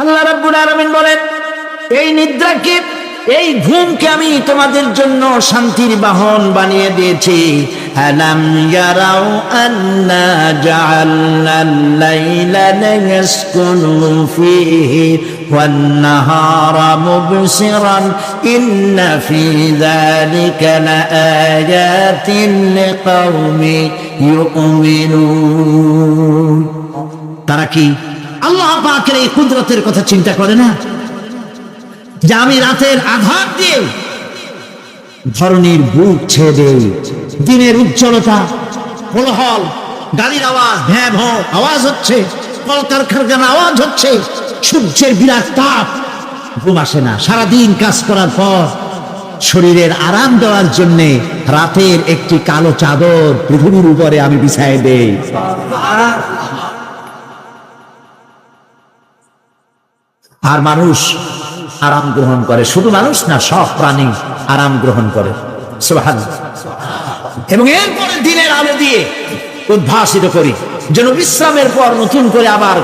আল্লাহ রাব্বুল আলামিন বলেন, এই নিদ্রাকে, এই ঘুমকে আমি তোমাদের জন্য শান্তির বাহন বানিয়ে দিয়েছি। আলাম ইয়ারাউ আন্না জাআলনাল লাইলা ইয়াসকুনু ফীহি ওয়ান নাহারা মুবসিরান ইন্না ফী যালিকা লাআয়াতিন লিকাওমি ইউমিনুন। তারা কি আল্লাহ পাকের এই কুদরতের কথা চিন্তা করে না, যে আমি রাতের আধার দিয়ে ধরনীর বুক ছেড়ে দেই, দিনের উজ্জ্বলতা, কোলাহল, গাড়ির আওয়াজ, ভ্যাঁ ভ্যাঁ আওয়াজ হচ্ছে, কলকারখানার আওয়াজ হচ্ছে, সূর্যের বিরাট তাপ, ঘুম আসে না। সারাদিন কাজ করার পর শরীরের আরাম দেওয়ার জন্য রাতের একটি কালো চাদর পৃথিবীর উপরে আমি বিছায় দেই। আর মানুষ আরাম গ্রহণ করে, শুধু মানুষ না, সব প্রাণী আরাম গ্রহণ করে। সুবহানাল্লাহ। এবং এরপরে দিনের আলো দিয়ে উদ্ভাসিত করি, যেন বিশ্রামের পর নতুন করে আবার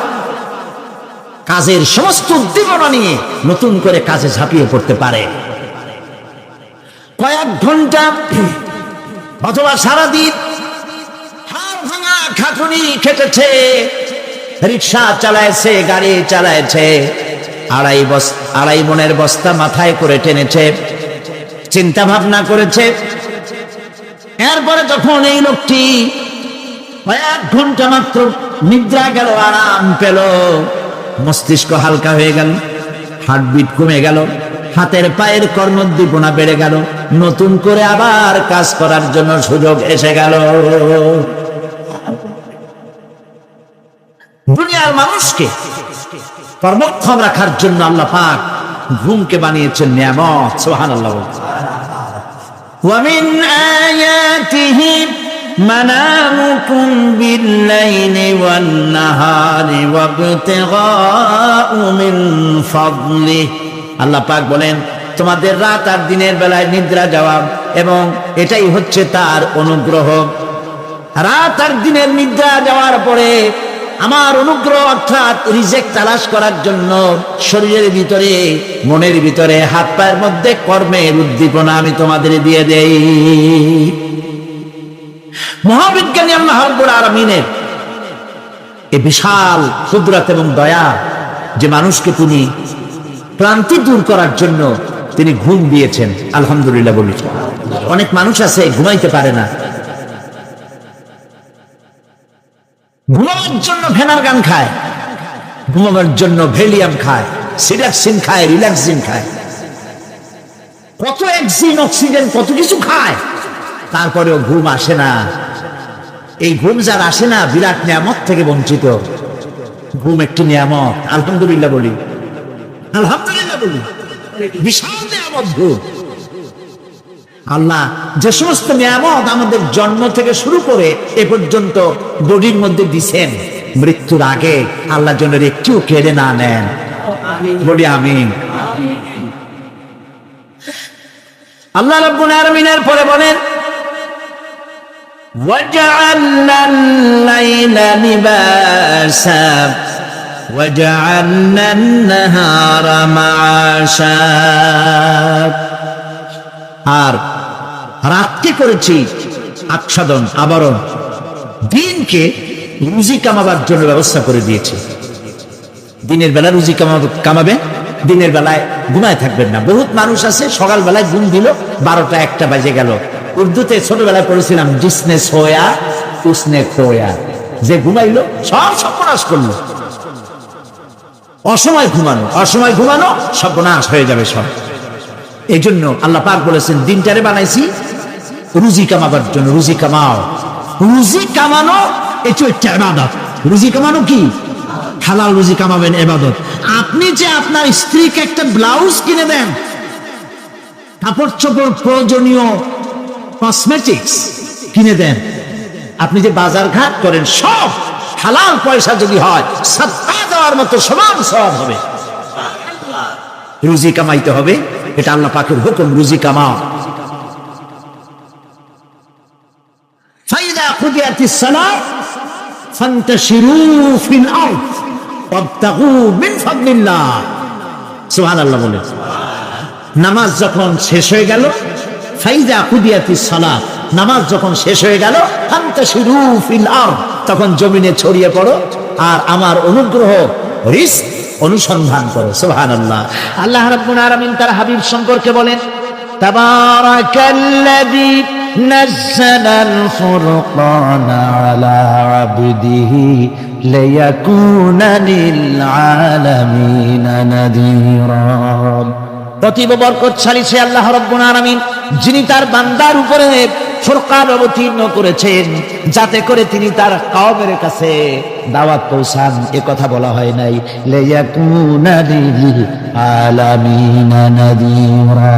কাজের সমস্ত উদ্দীপনা নিয়ে নতুন করে কাজে ঝাঁপিয়ে পড়তে পারে। কয়েক ঘন্টা অথবা সারাদিন হাড় ভাঙা খাটুনি খেটেছে, রিক্সা চালাইছে, গাড়ি চালাইছে, আড়াই মনের বস্তা মাথায় করে টেনেছে, চিন্তা ভাবনা করেছে। এরপরে যখন এই লোকটি কয়েক ঘন্টা মাত্র নিদ্রা গেল, আরাম পেল, মস্তিষ্ক হালকা হয়ে গেল, হার্টবিট কমে গেল, হাতের পায়ের কর্মোদ্দীপনা বেড়ে গেল, নতুন করে আবার কাজ করার জন্য সুযোগ এসে গেল। দুনিয়ার মানুষকে কর্মক্ষম রাখার জন্য আল্লাহ পাক ঘুমকে বানিয়েছেন নিয়ামত। সুবহানাল্লাহ। ওয়া মিন আয়াতিহি মানামুকুম বিল-লাইলি ওয়ান-নাহারি ওয়াবতিগাউ মিন ফাদলিহি। আল্লাহ পাক বলেন, তোমাদের রাত আর দিনের বেলায় নিদ্রা যাওয়া, এবং এটাই হচ্ছে তার অনুগ্রহ। রাত আর দিনের নিদ্রা যাওয়ার পরে আমার অনুগ্রহ অর্থাৎ রিজেক তালাশ করার জন্য শরীরের ভিতরে, মনের ভিতরে, হাত পায়ের মধ্যে কর্মের উদ্দীপনা আমি তোমাদের দিয়ে দেই। মহাবিজ্ঞানী আল্লাহ রাব্বুল আলামিনের এই বিশাল কুদরত এবং দয়া, যে মানুষকে তিনি ক্লান্তি দূর করার জন্য তিনি ঘুম দিয়েছেন, আলহামদুলিল্লাহ বলি। অনেক মানুষ আছে ঘুমাইতে পারে না, ঘুমাবার জন্য ফেনার গান খায়, ঘুমাবার জন্য ভ্যালিয়াম খায়, সিডাক্সিন খায়, রিল্যাক্সিন খায়, কত অক্সিজেন, অক্সিজেন, কত কিছু খায়, তারপরেও ঘুম আসে না। এই ঘুম যার আসে না, বিরাট নিয়ামত থেকে বঞ্চিত। ঘুম একটি নিয়ামত, আলহামদুলিল্লাহ বলি, আলহামদুলিল্লাহ বলি, বিশাল নিয়ামত ঘুম। আল্লাহ যে সমস্ত নিয়ামত আমাদের জন্ম থেকে শুরু করে এ পর্যন্ত বডির মধ্যে দিছেন, মৃত্যুর আগে আল্লাহ যেন একটু কেড়ে না নেন, বলি আমিন। আল্লাহ রাব্বুল আলামিনের পরে বলেন, ওয়াজআলনাল লাইলা লিবাসা ওয়াজআলনান নাহারা মাআশা। আর রাতকে করেছি আচ্ছাদন, আবরণ, দিনকে রুজি কামাবার জন্য ব্যবস্থা করে দিয়েছি। দিনের বেলা রুজি কামাবে, দিনের বেলায় ঘুমায় থাকবেন না। বহুত মানুষ আছে সকালবেলায় ঘুম দিল, 12টা 1টা বাজে গেল। উর্দুতে ছোটবেলায় পড়েছিলাম, জিসনে সোয়া উসনে খোয়া, যে ঘুমাইলো সব সর্বনাশ করলো। অসময় ঘুমানো, অসময় ঘুমানো সর্বনাশ হয়ে যাবে সব। এই জন্য আল্লাহ পাক বলেছেন, দিনটারে বানাইছি রুজি কামাবার জন্য। রুজি কামাও, রুজি কামানো এটা একটা ইবাদত। রুজি কামানো কি? হালাল রুজি কামাবেন, ইবাদত। আপনি যে আপনার স্ত্রীকে একটা ব্লাউজ কিনে দেন, কাপড় চোপড়, প্রয়োজনীয় কসমেটিক্স কিনে দেন, আপনি যে বাজার ঘাট করেন, সব হালাল পয়সা যদি হয়, সাদকা দেওয়ার মতো সমান সওয়াব হবে। রুজি কামাইতে হবে, এটা আল্লাহ পাকের হুকুম, রুজি কামাও। ফাইদা কুদিয়াতিস সালাত ফান্তাশিরু ফিল আরদ। ওয়াবতাগু মিন ফাদলিল্লাহ। সুবহানাল্লাহ বলে নামাজ যখন শেষ হয়ে গেল, ফাইযা কুদিয়াতিস সালাত, নামাজ যখন শেষ হয়ে গেল, ফান্তাশিরু ফিল আরদ, তখন জমিনে ছড়িয়ে পড়ো আর আমার অনুগ্রহ রিস্ক অনুসন্ধান করো। সুবহানাল্লাহ। আল্লাহ রাব্বুল আলামিন তার হাবিব সম্পর্কে বলেন, তাবারাকাল্লাযী নাযালাল ফুরকানা আলা আবদিহি লিয়াকুনা লিল আলামিনা নাযীরা। অতীব বরকতশালী সে আল্লাহ রাব্বুল আলামিন, যিনি তার বান্দার উপরে ফুরকান অবতীর্ণ করেছেন, যাতে করে তিনি তার কওমের কাছে দাওয়াত পৌঁছান। এ কথা বলা হয় নাই লিয়াকুনা লিল আলামিনা নাযীরা,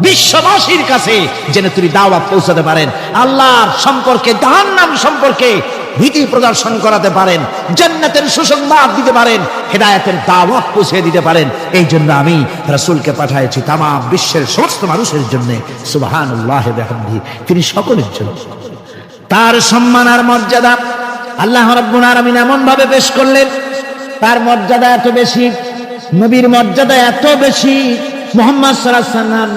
বিশ্ববাসীর কাছে যেন তিনি দাওয়াত পৌঁছাতে পারেন, আল্লাহর সম্পর্কে, জাহান্নাম সম্পর্কে ভীতি প্রদর্শন করাতে পারেন, জান্নাতের সুসংবাদ দিতে পারেন, হেদায়েতের দাওয়াত পৌঁছে দিতে পারেন। এই জন্য আমি রাসূলকে পাঠিয়েছি তাম বিশ্বের সমস্ত মানুষের জন্য। সুবহানাল্লাহি ওয়া বিহামদিহি, তিনি সকলের জন্য। তার সম্মান আর মর্যাদা আল্লাহ রাব্বুল আলামিন এমন ভাবে পেশ করলেন, তার মর্যাদা এত বেশি, নবীর মর্যাদা এত বেশি, মুহাম্মদ সাল্লাল্লাহু আলাইহি ওয়াসাল্লাম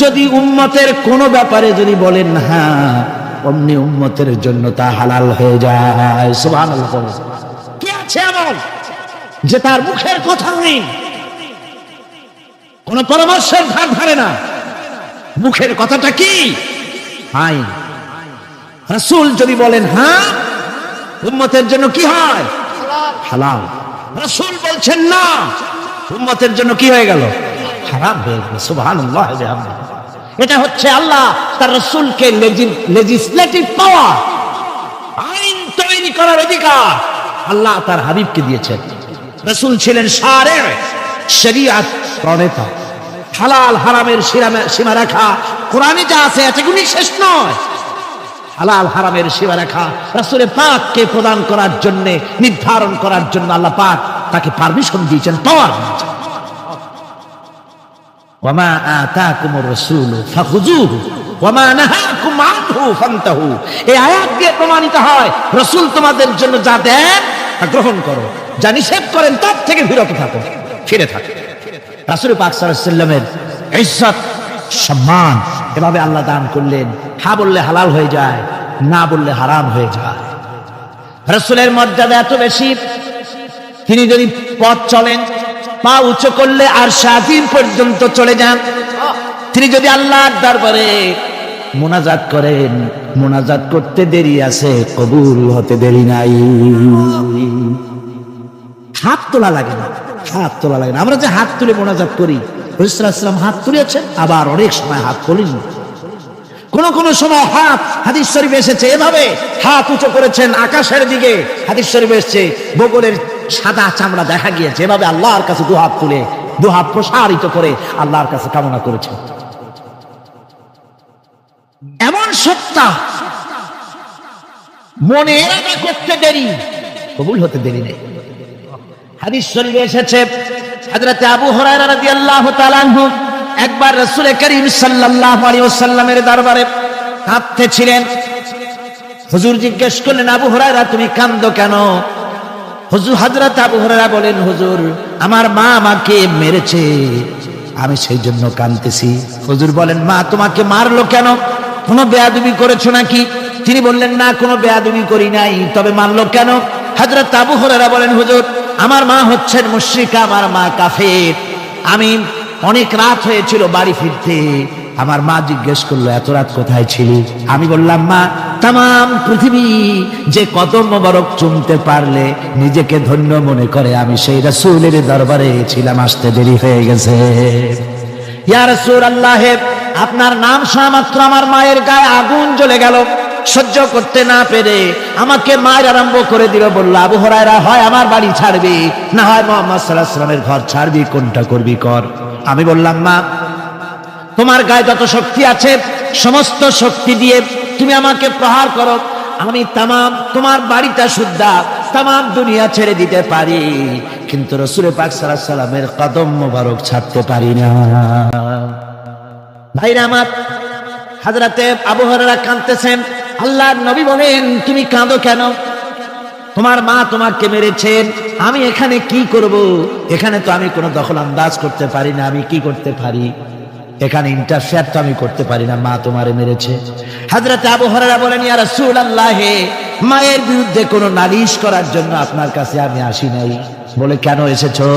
যদি উম্মতের কোনো ব্যাপারে যদি বলেন হ্যাঁ, অমনি উম্মতের জন্য তা হালাল হয়ে যায়। সুবহানাল্লাহ। কি আছে এমন যে তার মুখের কথা নেই, কোন পরামর্শের ধার ধারে না, মুখের কথাটা কি? হাই। রাসূল যদি বলেন হ্যাঁ, উম্মতের জন্য কি হয়? হালাল। রাসূল বলছেন না, উম্মতের জন্য কি হয়ে গেল? হারাম হয়ে গেল। সুবহানাল্লাহ। এটা হচ্ছে আল্লাহ তার রাসূলকে লেজিসলেটিভ পাওয়ার, আইন তৈরি করার অধিকার আল্লাহ তার হাবিবকে দিয়েছেন। রাসূল ছিলেন শারে, শরীয়ত প্রণেতা। হালাল হারামের সীমারেখা কোরআনে যা আছে এতগুলি শেষ নয়। হালাল হারামের সীমারেখা রাসূলের পাককে প্রদান করার জন্য, নির্ধারণ করার জন্য আল্লাহ পাক তাকে পারমিশন দিয়েছেন, পাওয়ার দিয়েছেন। ওয়ামা আতাকুমুর রাসূলু ফাখুযুহু ওয়ামা নাহাকুম আনহু ফান্তাহু। এই আয়াত দিয়ে প্রমাণিত হয় রাসূল তোমাদের জন্য যা দেন তা গ্রহণ করো, যা নিষেধ করেন তার থেকে বিরত থাকো, ফিরে থাকো। রাসূল পাক সাল্লাল্লাহু আলাইহি ওয়াসাল্লামের ইজ্জত সম্মান এভাবে আল্লাহ দান করলেন। হ্যাঁ বললে হালাল হয়ে যায়, না বললে হারাম হয়ে যায়। রাসূলের মর্যাদা এত বেশি, তিনি যদি পথ চলেন, পা উঁচু করলে আরশ আজিম পর্যন্ত চলে যান। তিনি যদি আল্লাহর দরবারে মুনাজাত করেন, মুনাজাত করতে দেরি আছে, কবুল হতে দেরি নাই। হাত তোলা লাগে না, হাত তোলা লাগে না। আমরা যে হাত তুলে মুনাজাত করি, রাসূল সাল্লাল্লাহু আলাইহি ওয়াসাল্লাম হাত তুলেছেন, আবার অনেক সময় হাত তোলেন। কোন সময় হাত, হাদিস শরীফে এসেছে এভাবে হাত উঁচু করেছেন আকাশের দিকে। হাদিস শরীফে এসেছে বগলের সাদা চামড়া দেখা গিয়েছে, এভাবে আল্লাহর কাছে দুহাত তুলে, দুহাত প্রসারিত করে আল্লাহর কাছে কামনা করেছেন। এমন সত্তা, মনে এরাদা করতে দেরি, কবুল হতে দেরি নেই। হাদিস শরীফে এসেছে হযরত আবু হুরায়রা রাদিয়াল্লাহু তাআলা আনহু একবার রাসূল করিম সাল্লাল্লাহু আলাইহি ওয়াসাল্লামের দরবারে কাঁদতেছিলেন। হুজুর জিজ্ঞেস করলেন, আবু হুরায়রা তুমি কাঁদো কেন? হুজুর হযরত আবু হুরায়রা বলেন, হুজুর আমার মা আমাকে মেরেছে, আমি সেই জন্য কাঁদতেছি। হুজুর বলেন, মা তোমাকে মারলো কেন? কোনো বেয়াদবি করেছো নাকি? তিনি বললেন, না কোনো বেয়াদবি করি নাই, তবে মারলো কেন? হযরত আবু হুরায়রা বলেন, হুজুর আমার মা হচ্ছেন মুশরিকা, আমার মা কাফের। আমি অনেক রাত হয়েছিল বাড়ি ফিরতে, আমার মা জিজ্ঞেস করলো এত রাত কোথায় ছিলি? আমি বললাম, মা তাম পৃথিবী যে কদম মোবারক চুমতে পারলে নিজেকে ধন্য মনে করে, আমি সেই রাসূলের দরবারে ছিলাম, আসতে দেরি হয়ে গেছে। ইয়া রাসূলুল্লাহ, আপনার নাম শোনা মাত্র আমার মায়ের গায়ে আগুন জ্বলে গেল। সহ্য করতে না পেরে আমাকে মায়ের আরম্ভ করে দিল। বলল, আবু হুরায়রা হয় আমার বাড়ি ছাড়বি, না হয় মুহাম্মদ সাল্লাল্লাহু আলাইহি ওয়াসাল্লামের ঘর ছাড়বি, কোনটা করবি কর। আমি বললাম, মা তোমার গায়ে যত শক্তি আছে সমস্ত শক্তি দিয়ে তুমি আমাকে প্রহার করো, আমি তোমার বাড়িটা সুদ্ধা তাম দুনিয়া ছেড়ে দিতে পারি, কিন্তু রাসূল পাক সাল্লাল্লাহু আলাইহি ওয়াসাল্লামের কদম মোবারক ছাড়তে পারি না। ভাইরা আমার, হযরতে আবু হুরায়রা কাঁদতেছেন। আল্লাহর নবী বলেন, তুমি কাঁদো কেন? তোমার মা তোমাকে মেরেছেন, আমি এখানে কি করব? এখানে তো আমি কোনো দখল আন্দাজ করতে পারি না, আমি কি করতে পারি? এখানে ইন্টারফেয়ার তো আমি করতে পারি না, মা তোমারে মেরেছে। হযরত আবু হুরায়রা বলেন, ইয়া রাসূলুল্লাহ, মায়ের বিরুদ্ধে কোনো নালিশ করার জন্য আপনার কাছে আমি আসি নাই। বলে, কেন এসেছো?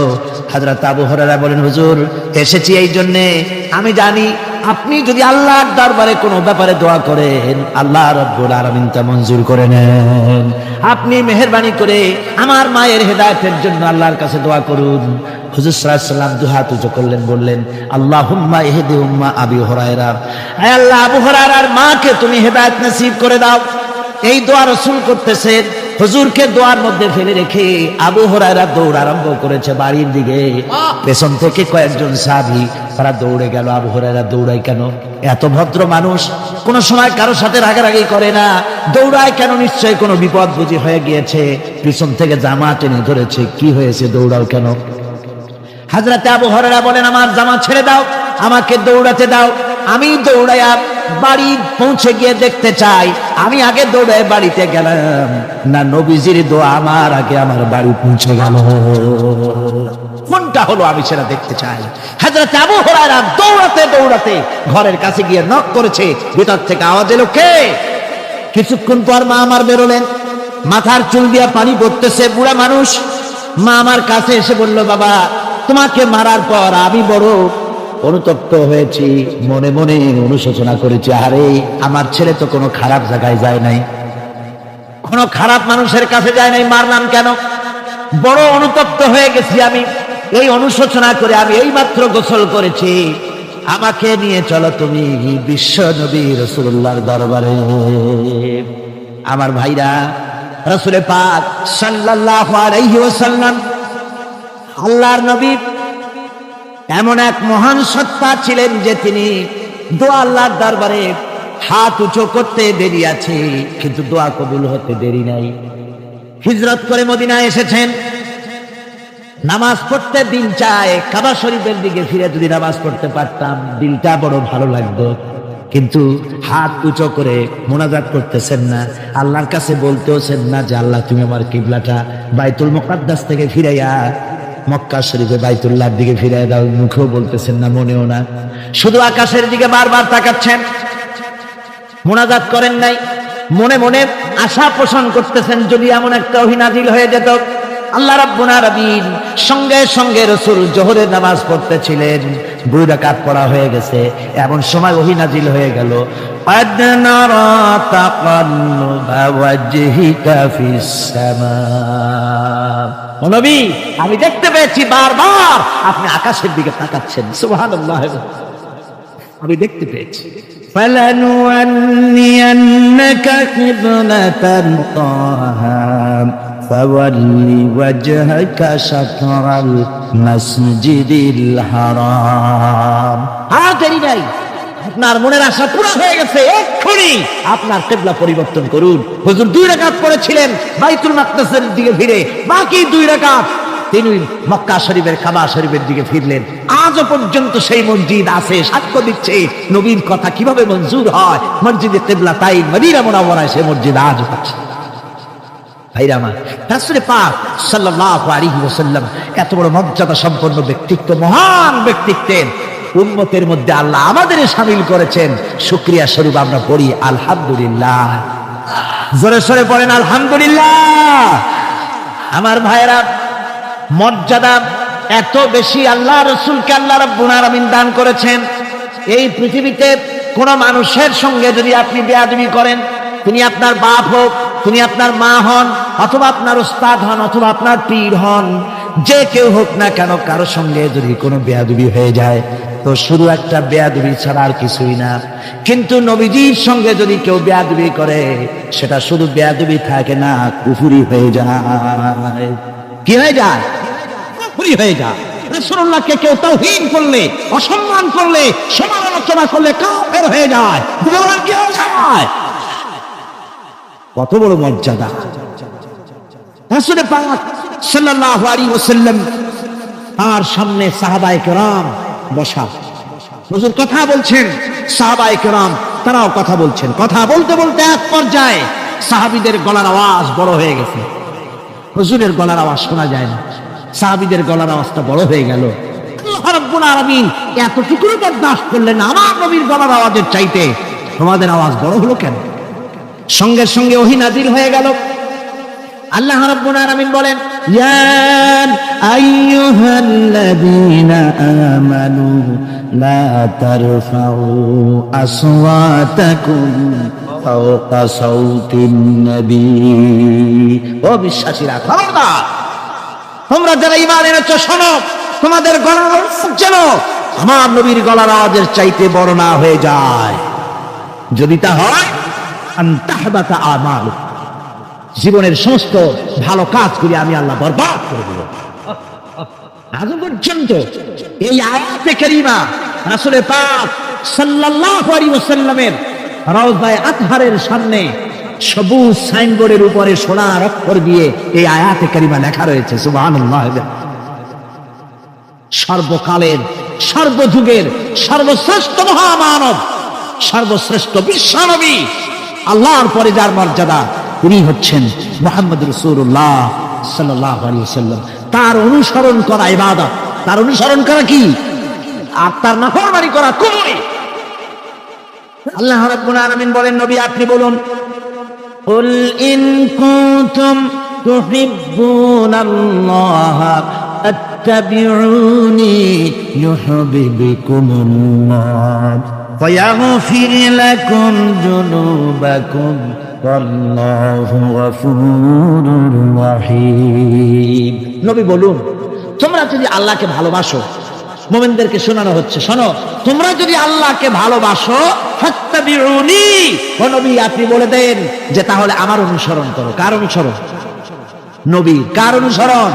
হযরত আবু হুরায়রা বলেন, হুজুর, এসেছি এই জন্য, আমি জানি আপনি যদি আল্লাহর দরবারে কোনো ব্যাপারে দোয়া করেন, আল্লাহ রাব্বুল আলামিন তা মঞ্জুর করে নেন। আপনি মেহেরবানি করে আমার মায়ের হেদায়েতের জন্য আল্লাহর কাছে দোয়া করুন। হুজুর সাল্লাল্লাহু আলাইহি ওয়াসাল্লাম দুহাত উঁচু করলেন, বললেন, আল্লাহুম্মা ইহদি উম্মা আবি হুরায়রা, হে আল্লাহ, আবু হুরায়রার মাকে তুমি হেদায়েত নসিব করে দাও। এই দোয়া রাসূল করতেছেন। হুজুরকে দোয়ার মধ্যে ফেলে রেখে আবু হুরায়রা দৌড় আরম্ভ করেছে বাড়ির দিকে। পেছন থেকে কয়েকজন সাহাবী তারা দৌড়ে গেল। আবু হুরায়রা দৌড়ায় কেন? এত ভদ্র মানুষ, কোন সময় কারোর সাথে রাগারাগি করে না, দৌড়ায় কেন? নিশ্চয়ই কোনো বিপদ বুঝি হয়ে গিয়েছে, পিছন থেকে জামা টেনে ধরেছে। কি হয়েছে, দৌড়াও কেন? হযরত আবু হুরায়রা বলেন, আমার জামা ছেড়ে দাও, আমাকে দৌড়াতে দাও। আমি দৌড়াইয়া বাড়ি পৌঁছে গিয়ে দেখতে চাই, আমি আগে দৌড়ে বাড়িতে গেলাম না নবীজির দোয়া আমার আগে আমার বাড়ি পৌঁছে গেল, কোনটা হলো আমি সেটা দেখতে চাই। হযরত আবু হুরায়রা দৌড়াতে দৌড়াতে ঘরের কাছে গিয়ে নক করেছে। ভিতর থেকে আওয়াজ এলো, কে? কিছুক্ষণ পর মা আমার বেরোলেন, মাথার চুল দিয়ে পানি পড়তেছে, বুড়া মানুষ। মা আমার কাছে এসে বলল, বাবা, তোমাকে মারার পর আমি বড় অনুতপ্ত হয়েছি, মনে মনে অনুশোচনা করেছি, আরে আমার ছেলে তো কোনো খারাপ জায়গায় যায় নাই, কোনো খারাপ মানুষের কাছে যায় নাই, মারলাম কেন? বড় অনুতপ্ত হয়ে গেছি আমি। এই অনুশোচনা করে আমি এইমাত্র গোসল করেছি, আমাকে নিয়ে চলো তুমি বিশ্ব নবী রাসূলুল্লাহর দরবারে। আমার ভাইরা, রাসূল পাক সাল্লাল্লাহু আলাইহি ওয়াসাল্লাম, আল্লাহর নবী এমন এক মহান সত্তা ছিলেন যে তিনি দোয়া আল্লাহর দরবারে হাত উঁচু করতে দেরি আছে, কিন্তু দোয়া কবুল হতে দেরি নাই। হিজরত করে মদিনায় এসেছেন, নামাজ পড়তে দিল চায়, কাবা শরীফের দিকে ফিরে যদি নামাজ পড়তে পারতাম দিলটা বড় ভালো লাগতো, কিন্তু হাত উঁচু করে মোনাজাত করতেছেন না, আল্লাহর কাছে বলতেওছেন না যে আল্লাহ তুমি আমার কিবলাটা বাইতুল মুকাদ্দাস থেকে ফিরাইয়া মক্কা শরীফে বাইতুল্লাহর দিকে ফিরাইয়া দাও, মুখেও বলতেছেন না, মনেও না, শুধু আকাশের দিকে বারবার তাকাচ্ছেন, মোনাজাত করেন নাই, মনে মনে আশা পোষণ করতেছেন যদি এমন একটা ওহী নাজিল হয়ে যেত। আল্লাহ রাব্বুল আলামিন সঙ্গে সঙ্গে রাসূল যোহরের নামাজ পড়তেছিলেন, 2 রাকাত পড়া হয়ে গেছে, এমন সময় ওহী নাজিল হয়ে গেল, قد نرى تقلب وجهك في السماء, ও নবী, আমি দেখতে পেয়েছি বারবার আপনি আকাশের দিকে তাকাচ্ছেন, সুবহানাল্লাহ, আমি দেখতে পেয়েছি। فلنولينك قبلة طاهرة فول وجهك شطر المسجد الحرام। দেরি নাই, আপনার মনের আশা পুরো হয়ে গেছে, এক্ষুনি আপনার কিবলা পরিবর্তন করুন। হুজুর 2 রাকাত পড়েছিলেন বাইতুল মাকদাসের দিকে ফিরে, বাকি 2 রাকাত তিনি মক্কা শরীফের কাবা শরীফের দিকে ফিরলেন। আজও পর্যন্ত সেই মসজিদ আছে, সাক্ষ্য দিচ্ছে নবীর কথা কিভাবে মঞ্জুর হয়। মসজিদে কিবলাতাইন মদিনা মুনাওয়ারায় সেই মসজিদ আজ আছে। ভাইরা আমার, রাসূল পাক সাল্লাল্লাহু আলাইহি ওয়াসাল্লাম এত বড় মর্যাদা সম্পন্ন ব্যক্তিত্ব, মহান ব্যক্তিত্বের উম্মতের মধ্যে আল্লাহ আমাদের শামিল করেছেন। শুকরিয়া স্বরূপ আমরা পড়ি আলহামদুলিল্লাহ, জোরে সোরে পড়েন আলহামদুলিল্লাহ। আমার ভাইরা, মর্যাদা এত বেশি আল্লাহ রাসূলকে আল্লাহ রাব্বুল আলামিন দান করেছেন। এই পৃথিবীতে কোন মানুষের সঙ্গে যদি আপনি বেয়াদবি করেন, তিনি আপনার বাপ হোক, তিনি আপনার মা হন, অথবা আপনার উস্তাদ হন, অথবা আপনার পীর হন, যে কেউ হোক না কেন, কারো সঙ্গে যদি কোনো বেয়াদবি হয়ে যায় তো শুধু একটা বেয়াদবি ছাড়া আর কিছুই না। কিন্তু নবীজির সঙ্গে যদি কেউ বেয়াদবি করে, সেটা শুধু বেয়াদবি থাকে না, কুফরি হয়ে যায়। কি হয়ে যায়? কুফরি হয়ে যায়। রাসূলুল্লাহকে কেউ তাওহীন করলে, অসম্মান করলে, সমালোচনা করলে কাফের হয়ে যায়। বলেন কি হয়ে যায়? কত বড় মর্যাদা! রাসূল পাক সাল্লাল্লাহু আলাইহি ওয়াসাল্লাম তার সামনে সাহাবায়ে কেরাম বসা, হুজুর কথা বলছেন, সাহাবায়ে কেরাম তারাও কথা বলছেন। কথা বলতে বলতে এক পর্যায়ে সাহাবীদের গলার আওয়াজ বড় হয়ে গেছে। হুজুরের গলার আওয়াজ শোনা যায় না, সাহাবীদের গলার আওয়াজটা বড় হয়ে গেল। আল্লাহ রাব্বুল আলামিন এতটুকু বরদাস্ত করলেন, আমার নবীর গলার আওয়াজের চাইতে তোমাদের আওয়াজ বড় হলো কেন? সঙ্গে সঙ্গে ওহী নাযিল হয়ে গেল। আল্লাহ রাব্বুল আলামিন বলেন, ইয়া আইয়ুহাল্লাযীনা আমানু লা তারফাউ আসওয়াতাকুম ফাওকা সাউতিন নবী। ও বিশ্বাসীরা, খবরদার, তোমরা যারা ঈমান এনেছো শোনো, তোমাদের গলার আওয়াজ যেন আমার নবীর গলার আওয়াজের চাইতে বড় না হয়ে যায়। যদি তা হয়, আনতাহবাতা আমালু, জীবনের সমস্ত ভালো কাজগুলি আমি আল্লাহ বরবাদ করে দেব। আজ পর্যন্ত এই আয়াতে কারিমা রাসূল পাক সাল্লাল্লাহু আলাইহি ওয়াসাল্লামের রাউজায়ে আতহারের সামনে সবুজ সাইনবোর্ডের উপরে সোনার অক্ষর দিয়ে এই আয়াতে কারিমা লেখা রয়েছে। সুবহানাল্লাহ। সর্বকালের, সর্বযুগের সর্বশ্রেষ্ঠ মহামানব, সর্বশ্রেষ্ঠ বিশ্বনবী, আল্লাহর পরে যার মর্যাদা, তিনি হচ্ছেন মুহাম্মদ রাসূলুল্লাহ সাল্লাল্লাহু আলাইহি ওয়াসাল্লাম। তার অনুসরণ করা ইবাদত, তার অনুসরণ করা কি? আর তার নাফরমানি করা কুফর। আল্লাহ রাব্বুল আলামিন বলেন, নবী আপনি বলুন, কুল ইন কুনতুম তুহিব্বুনাল্লাহ আত্তাবিউনি ইউহিব্বুকুমুল্লাহ ওয়া ইয়াগফির লাকুম যুনুবাকুম আল্লাহু গফুরুর রহিম। নবী বলুন, তোমরা যদি আল্লাহকে ভালোবাসো, মুমিনদেরকে শোনানো হচ্ছে, শোনো, তোমরা যদি আল্লাহকে ভালোবাসো, ফাত্তাবিউনি, ও নবী আপনি বলে দেন যে তাহলে আমার অনুসরণ করো। কার অনুসরণ? নবী। কার অনুসরণ?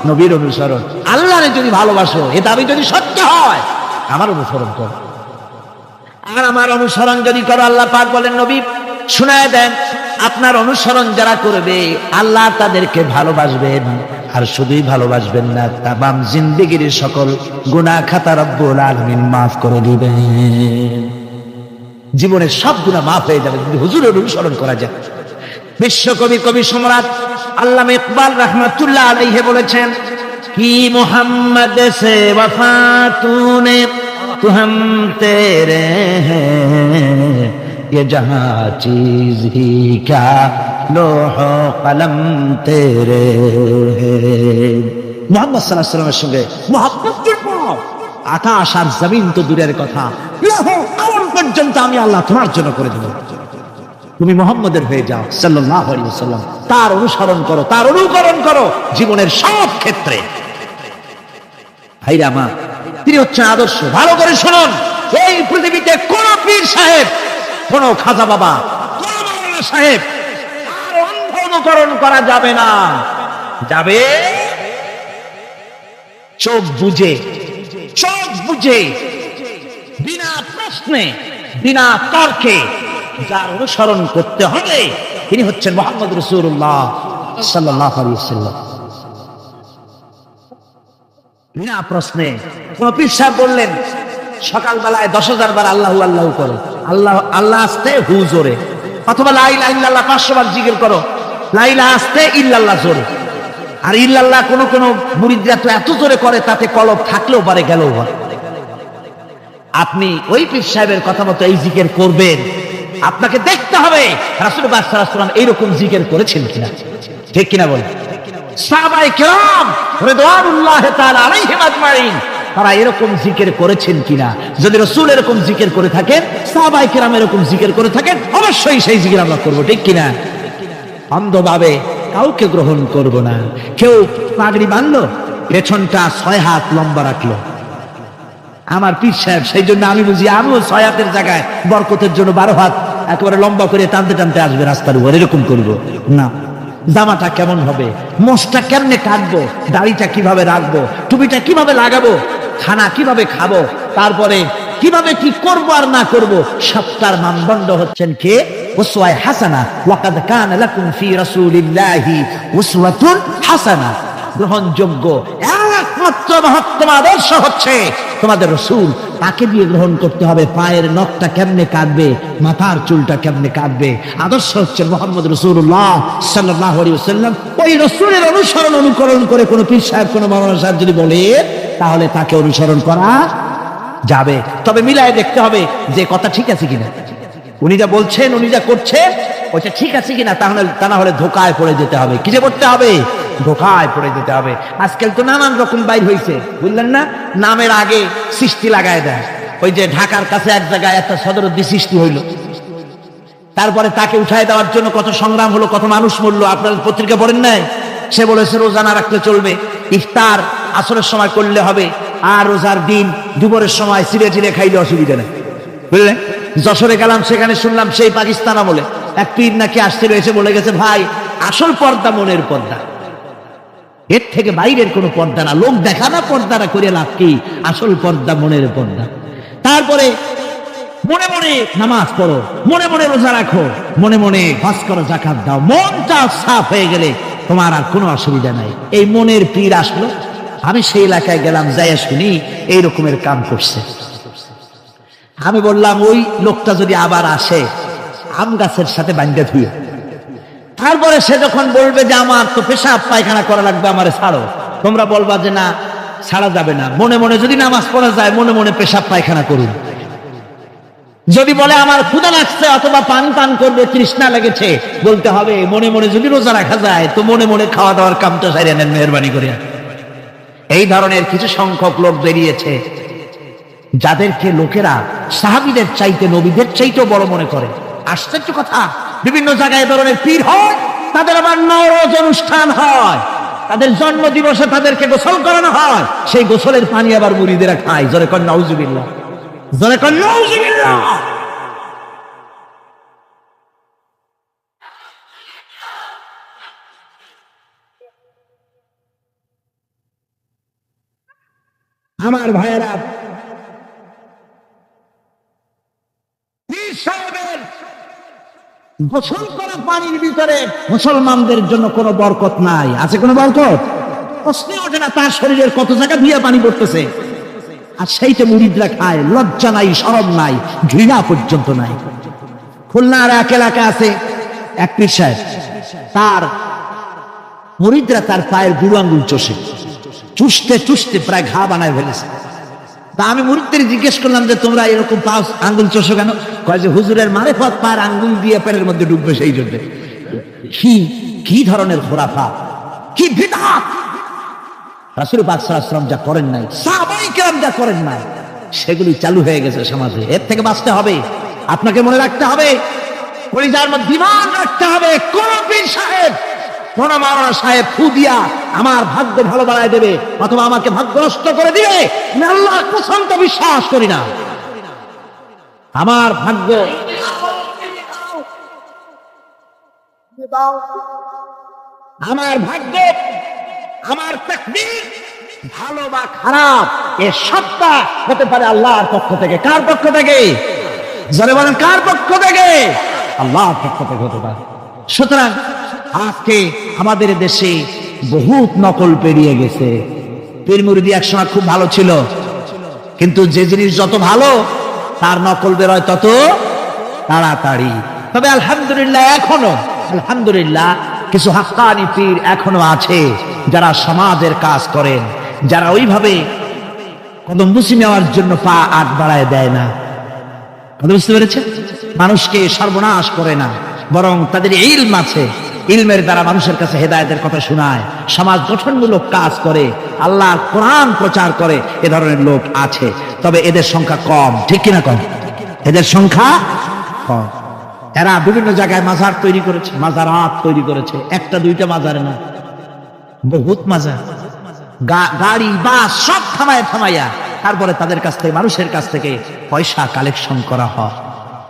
নবীর অনুসরণ। আল্লাহরে যদি ভালোবাসো, এ দাবি যদি সত্য হয়, আমার অনুসরণ করো। আর আমার অনুসরণ যদি করো, আল্লাহ পাক বলেন, নবী শুনায় দেন, আপনার অনুসরণ যারা করবে আল্লাহ তাদেরকে ভালোবাসবেন। আর শুধুই ভালোবাসবেন না, তামাম জিন্দেগির সকল গুনাহ খাতা রব্বুল আলামিন মাফ করে দিবেন। জীবনের সব গুনাহ মাফ হয়ে যাবে যদি হুজুরের অনুসরণ করা যায়। বিশ্বকবি, কবি সম্রাট আল্লামা ইকবাল রাহমাতুল্লাহ আলাইহি বলেছেন, কি মুহাম্মদ সে वफा तूने तो हम तेरे हैं, ये जहां चीज ही क्या लोह कलम तेरे हैं। মুহাম্মদ সাল্লাল্লাহু আলাইহি ওয়াসাল্লামের সঙ্গে মুহাব্বতের পর আকাশ আর জমিন তো দূরের কথা, লৌহ কলম পর্যন্ত আমি আল্লাহ তোমার জন্য করে দেব। তুমি মুহাম্মদের হয়ে যাও সাল্লাল্লাহু আলাইহি ওয়াসাল্লাম, তার অনুসরণ করো, তার অনুকরণ করো জীবনের সব ক্ষেত্রে। ভাইরা আমার, তিনি হচ্ছেন আদর্শ। ভালো করে শুনুন, এই পৃথিবীতে কোন পীর সাহেব, কোন খাজা বাবা, কোন মাওলানা সাহেব, তার অন্ধ অনুকরণ করা যাবে না। যাবে চোখ বুঝে, চোখ বুঝে, বিনা প্রশ্নে, বিনা তর্কে যার অনুসরণ করতে হবে তিনি হচ্ছেন মুহাম্মদ রাসূলুল্লাহ সাল্লাল্লাহু আলাইহি ওয়াসাল্লাম। বিনা প্রশ্নে। কোন পীর সাহেব বললেন সকালবেলায় 10,000 বার আল্লাহু আল্লাহু করো, আল্লাহ আল্লাহ আসতে হু জোরে, অথবা লা ইলাহা ইল্লাল্লাহ 500 বার জিকির করো, লা ইলাহা আসতে ইল্লাল্লাহ জোরে। আর ইল্লাল্লাহ কোন কোন মুরিদরা তো এত জোরে করে তাতে কলব থাকলেও পারে, গেলেও পারে। আপনি ওই পীর সাহেবের কথা মতো এই জিকির করবেন, আপনাকে দেখতে হবে রাসূলুল্লাহ সাল্লাল্লাহু আলাইহি ওয়াসাল্লাম এইরকম জিকির করেছেন কিনা। ঠিক কিনা বলেন? সাহাবায়ে কেরাম রিদওয়ানুল্লাহি তাআলা আলাইহিম আজমাইন তারা এরকম জিকির করেছেন কিনা। যদি রাসূল এরকম জিকির করে থাকেন, সাহাবায়ে কেরাম এরকম জিকির করে থাকেন, অবশ্যই সেই জিকির আমরা করব। ঠিক কিনা? অন্ধভাবে কাউকে গ্রহণ করব না। কেউ পাগড়ি বাঁধলো, পেছনটা 6 হাত লম্বা রাখলো, আমার পীর সাহেব, সেই জন্য আমি বুঝি আমিও 6 হাতের জায়গায় বরকতের জন্য 12 হাত একেবারে লম্বা করে টানতে টানতে আসবে রাস্তার উপর, এরকম করব না। জামাটা কেমন হবে, মোষটা কেমনে কাটবো, দাড়িটা কিভাবে রাখবো, টুপিটা কিভাবে লাগাবো, খানা কিভাবে খাবো, তারপরে কিভাবে কি করব আর না করব, সবটার মানদণ্ড হচ্ছেন কে? উসওয়ায়ে হাসানা। ওয়াকাদ কানা লাকুম ফি রাসূলিল্লাহি উসওয়াতুন হাসানা। গ্রহণযোগ্য একমাত্র মহত্তম আদর্শ হচ্ছে তোমাদের রাসূল। তাকে দিয়ে গ্রহণ করতে হবে। পায়ের নখটা কেমনে কাটবে, মাথার চুলটা কেমনে কাটবে, আদর্শ হচ্ছে মুহাম্মদ রাসূলুল্লাহ সাল্লাল্লাহু আলাইহি ওয়াসাল্লাম। ওই রাসূলের অনুসরণ অনুকরণ করে কোন পীর সাহেব, কোন মাওলানা সাহেব যদি বলে, তাহলে তাকে অনুসরণ করা যাবে। তবে মিলায় দেখতে হবে যে কথা ঠিক আছে কিনা, উনি যা বলছেন, উনি যা করছেন, ওইটা ঠিক আছে কিনা। তাহলে তা না হলে ধোকায় পড়ে যেতে হবে। কি যে করতে হবে? ধোকায় পড়ে যেতে হবে। আজকাল তো নানান রকম বাইর হয়েছে, বুঝলেন না? নামের আগে সৃষ্টি লাগায় দেয়। ওই যে ঢাকার কাছে এক জায়গায় একটা সদরুদ্দি সৃষ্টি হইল, তারপরে তাকে উঠায় দেওয়ার জন্য কত সংগ্রাম হলো, কত মানুষ মরলো। আপনার পত্রিকা পড়েন নাই? সে বলেছে রোজা না রাখলে চলবে, ইফতার আসরের সময় করলে হবে, আর রোজার দিন দুপুরের সময় চিড়ে চিড়ে খাইলে অসুবিধা নেই, বুঝলেন? যশোরে গেলাম, সেখানে শুনলাম সেই পাকিস্তান আমলে এক পীর নাকি আসছিল, এসে বলে গেছে, ভাই আসল পর্দা মনের পর্দা, এর থেকে বাইরের কোনো পর্দা না। লোক দেখা না পর্দাটা করে লাভ কি? আসল পর্দা মনের পর্দা। তারপরে মনে মনে নামাজ পড়ো, মনে মনে রোজা রাখো, মনে মনে হজ করো, যাকাত দাও। মনটা সাফ হয়ে গেলে তোমার আর কোনো অসুবিধা নাই। এই মনের পীর আসলো, আমি সেই এলাকায় গেলাম, যাইয়া শুনি এই রকমের কাম করছে। আমি বললাম, ওই লোকটা যদি আবার আসে, আম গাছের সাথে বান্ধা ধুয়ে, তারপরে সে যখন বলবে যে আমার তো পেশাব পায়খানা করা লাগবে, আমারে ছাড়ো, তোমরা বলবা যে না, ছাড়া যাবে না। মনে মনে যদি নামাজ পড়া যায়, মনে মনে পেশাব পায়খানা করুন। যদি বলে আমার ক্ষুধা লাগছে অথবা পানি পান করবে, তৃষ্ণা লেগেছে, বলতে হবে মনে মনে যদি রোজা রাখা যায়, তো মনে মনে খাওয়া দাওয়ার কামটা সারিয়ে নেন, মেহরবানি করে। এই ধরনের কিছু সংখ্যক লোক বেরিয়েছে, যাদেরকে লোকেরা সাহাবীদের চাইতে, নবীদের চাইতেও বড় মনে করে। আশ্চর্য কথা, বিভিন্ন জায়গায় ধরনের পীর হয়, তাদের আবার নওরোজ অনুষ্ঠান হয়, তাদের জন্ম দিবসে তাদেরকে গোসল করানো হয়, সেই গোসলের পানি আবার মুরিদেরা খায়। জোরে কর নাউজুবিল্লাহ, জোরে কর নাউজুবিল্লাহ। আমার ভাইয়েরা, পীর সাহেবের গোসল করা পানির ভিতরে মুসলমানদের জন্য কোনো বরকত নাই। আছে কোনো বরকত? প্রশ্নে ওঠে না। তার শরীরের কত জায়গা ধুয়ে পানি পড়তেছে, আর সেইটা মুরিদরা খায়। লজ্জা নাই, শরম নাই, ঘৃণা পর্যন্ত নাই। খুলনার এক এলাকা আছে, এক পীর সাহেব, তার মুরিদরা তার পায়ের বুড়ো আঙ্গুল চষে, চুষতে চুষতে প্রায় ঘা বানায় ফেলেছে। তা আমি মুরিদদের জিজ্ঞেস করলাম যে তোমরা এরকম পাও আঙ্গুল চষো কেন? কয় যে হুজুরের মারেফত পায়ের আঙ্গুল দিয়ে পেটের মধ্যে ঢুকবে, সেই জন্য। কি ধরনের খোরাফাত, কি বিদআত! রাসূল পাক সাল্লাল্লাহু আলাইহি ওয়াসাল্লাম যা করেন নাই, সাহাবায়ে কেরাম যা করেন নাই, সেগুলি চালু হয়ে গেছে সমাজে। এর থেকে বাঁচতে হবে। আপনাকে মনে রাখতে হবে, কলিজার মধ্যে ঈমান রাখতে হবে। কোন পীর সাহেব, কোন মাওলানা সাহেব ফু দিয়া আমার ভাগ্য ভালো বানায় দেবে অথবা আমাকে ভাগ্য নষ্ট করে দিবে, আমি আল্লাহর কসম তো বিশ্বাস করি না। আমার ভাগ্য, আমার ভাগ্য, আমার তাকদীর, ভালো বা খারাপ, এর সবটা হতে পারে আল্লাহর পক্ষ থেকে। কার পক্ষ থেকে? যারা বলেন কার পক্ষ থেকে? আল্লাহর পক্ষ থেকে হতে পারে। সুতরাং আজকে আমাদের দেশে বহুত নকল পেরিয়ে গেছে। পীর মুরিদি একসময় খুব ভালো ছিল, কিন্তু যে জিনিস যত ভালো, তার নকল বেরোয় তত তাড়াতাড়ি। তবে আলহামদুলিল্লাহ, এখনো আলহামদুলিল্লাহ কিছু হাক্কানি পীর এখনো আছে, যারা সমাজের কাজ করেন, যারা ওইভাবে কদম বুঝি নেওয়ার জন্য পা আট বাড়ায় দেয় না। কথা বুঝতে পেরেছেন? মানুষকে সর্বনাশ করে না, বরং তাদের ইলম আছে, ইলমের দ্বারা মানুষের কাছে হেদায়েতের কথা শোনায়, সমাজ গঠনমূলক কাজ করে, আল্লাহর কোরআন প্রচার করে। এ ধরনের লোক আছে, তবে এদের সংখ্যা কম। ঠিক কিনা? কম, এদের সংখ্যা কম। এরা বিভিন্ন জায়গায় মাজার তৈরি করেছে, মাজারাত তৈরি করেছে, একটা দুইটা মাজারে না, বহুত মাজার, গাড়ি বাস সব থামাইয়া তারপরে তাদের কাছ থেকে, মানুষের কাছ থেকে পয়সা কালেকশন করা হয়।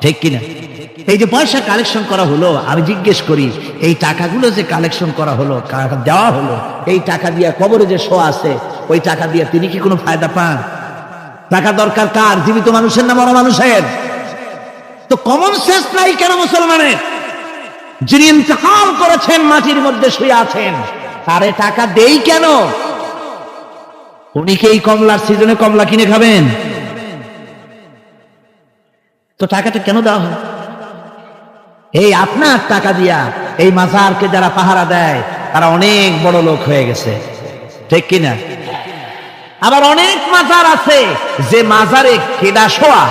ঠিক কিনা? এই যে পয়সা কালেকশন করা হলো, আমি জিজ্ঞেস করি, এই টাকাগুলো যে কালেকশন করা হলো, দেওয়া হলো, এই টাকা দিয়ে কবরে যে শো আছে, ওই টাকা দিয়ে তিনি কি কোনো ফায়দা পান? টাকা দরকার কার? জীবিত মানুষের না মরা মানুষের? তো কমন সেন্স নাই কেন মুসলমানের? যিনি ইন্তেকাল করেছেন, মাটির মধ্যে শুয়ে আছেন, তারে টাকা দেই কেন? উনি কি এই কমলার সিজনে কমলা কিনে খাবেন? তো টাকাটা কেন দেওয়া হয়? এই আপনার টাকা দিয়া এই মাজারকে যারা পাহারা দেয় তারা অনেক বড় লোক হয়ে গেছে, ঠিক কিনা? আবার অনেক মাজার আছে যে মাজারে কেডা শোয়া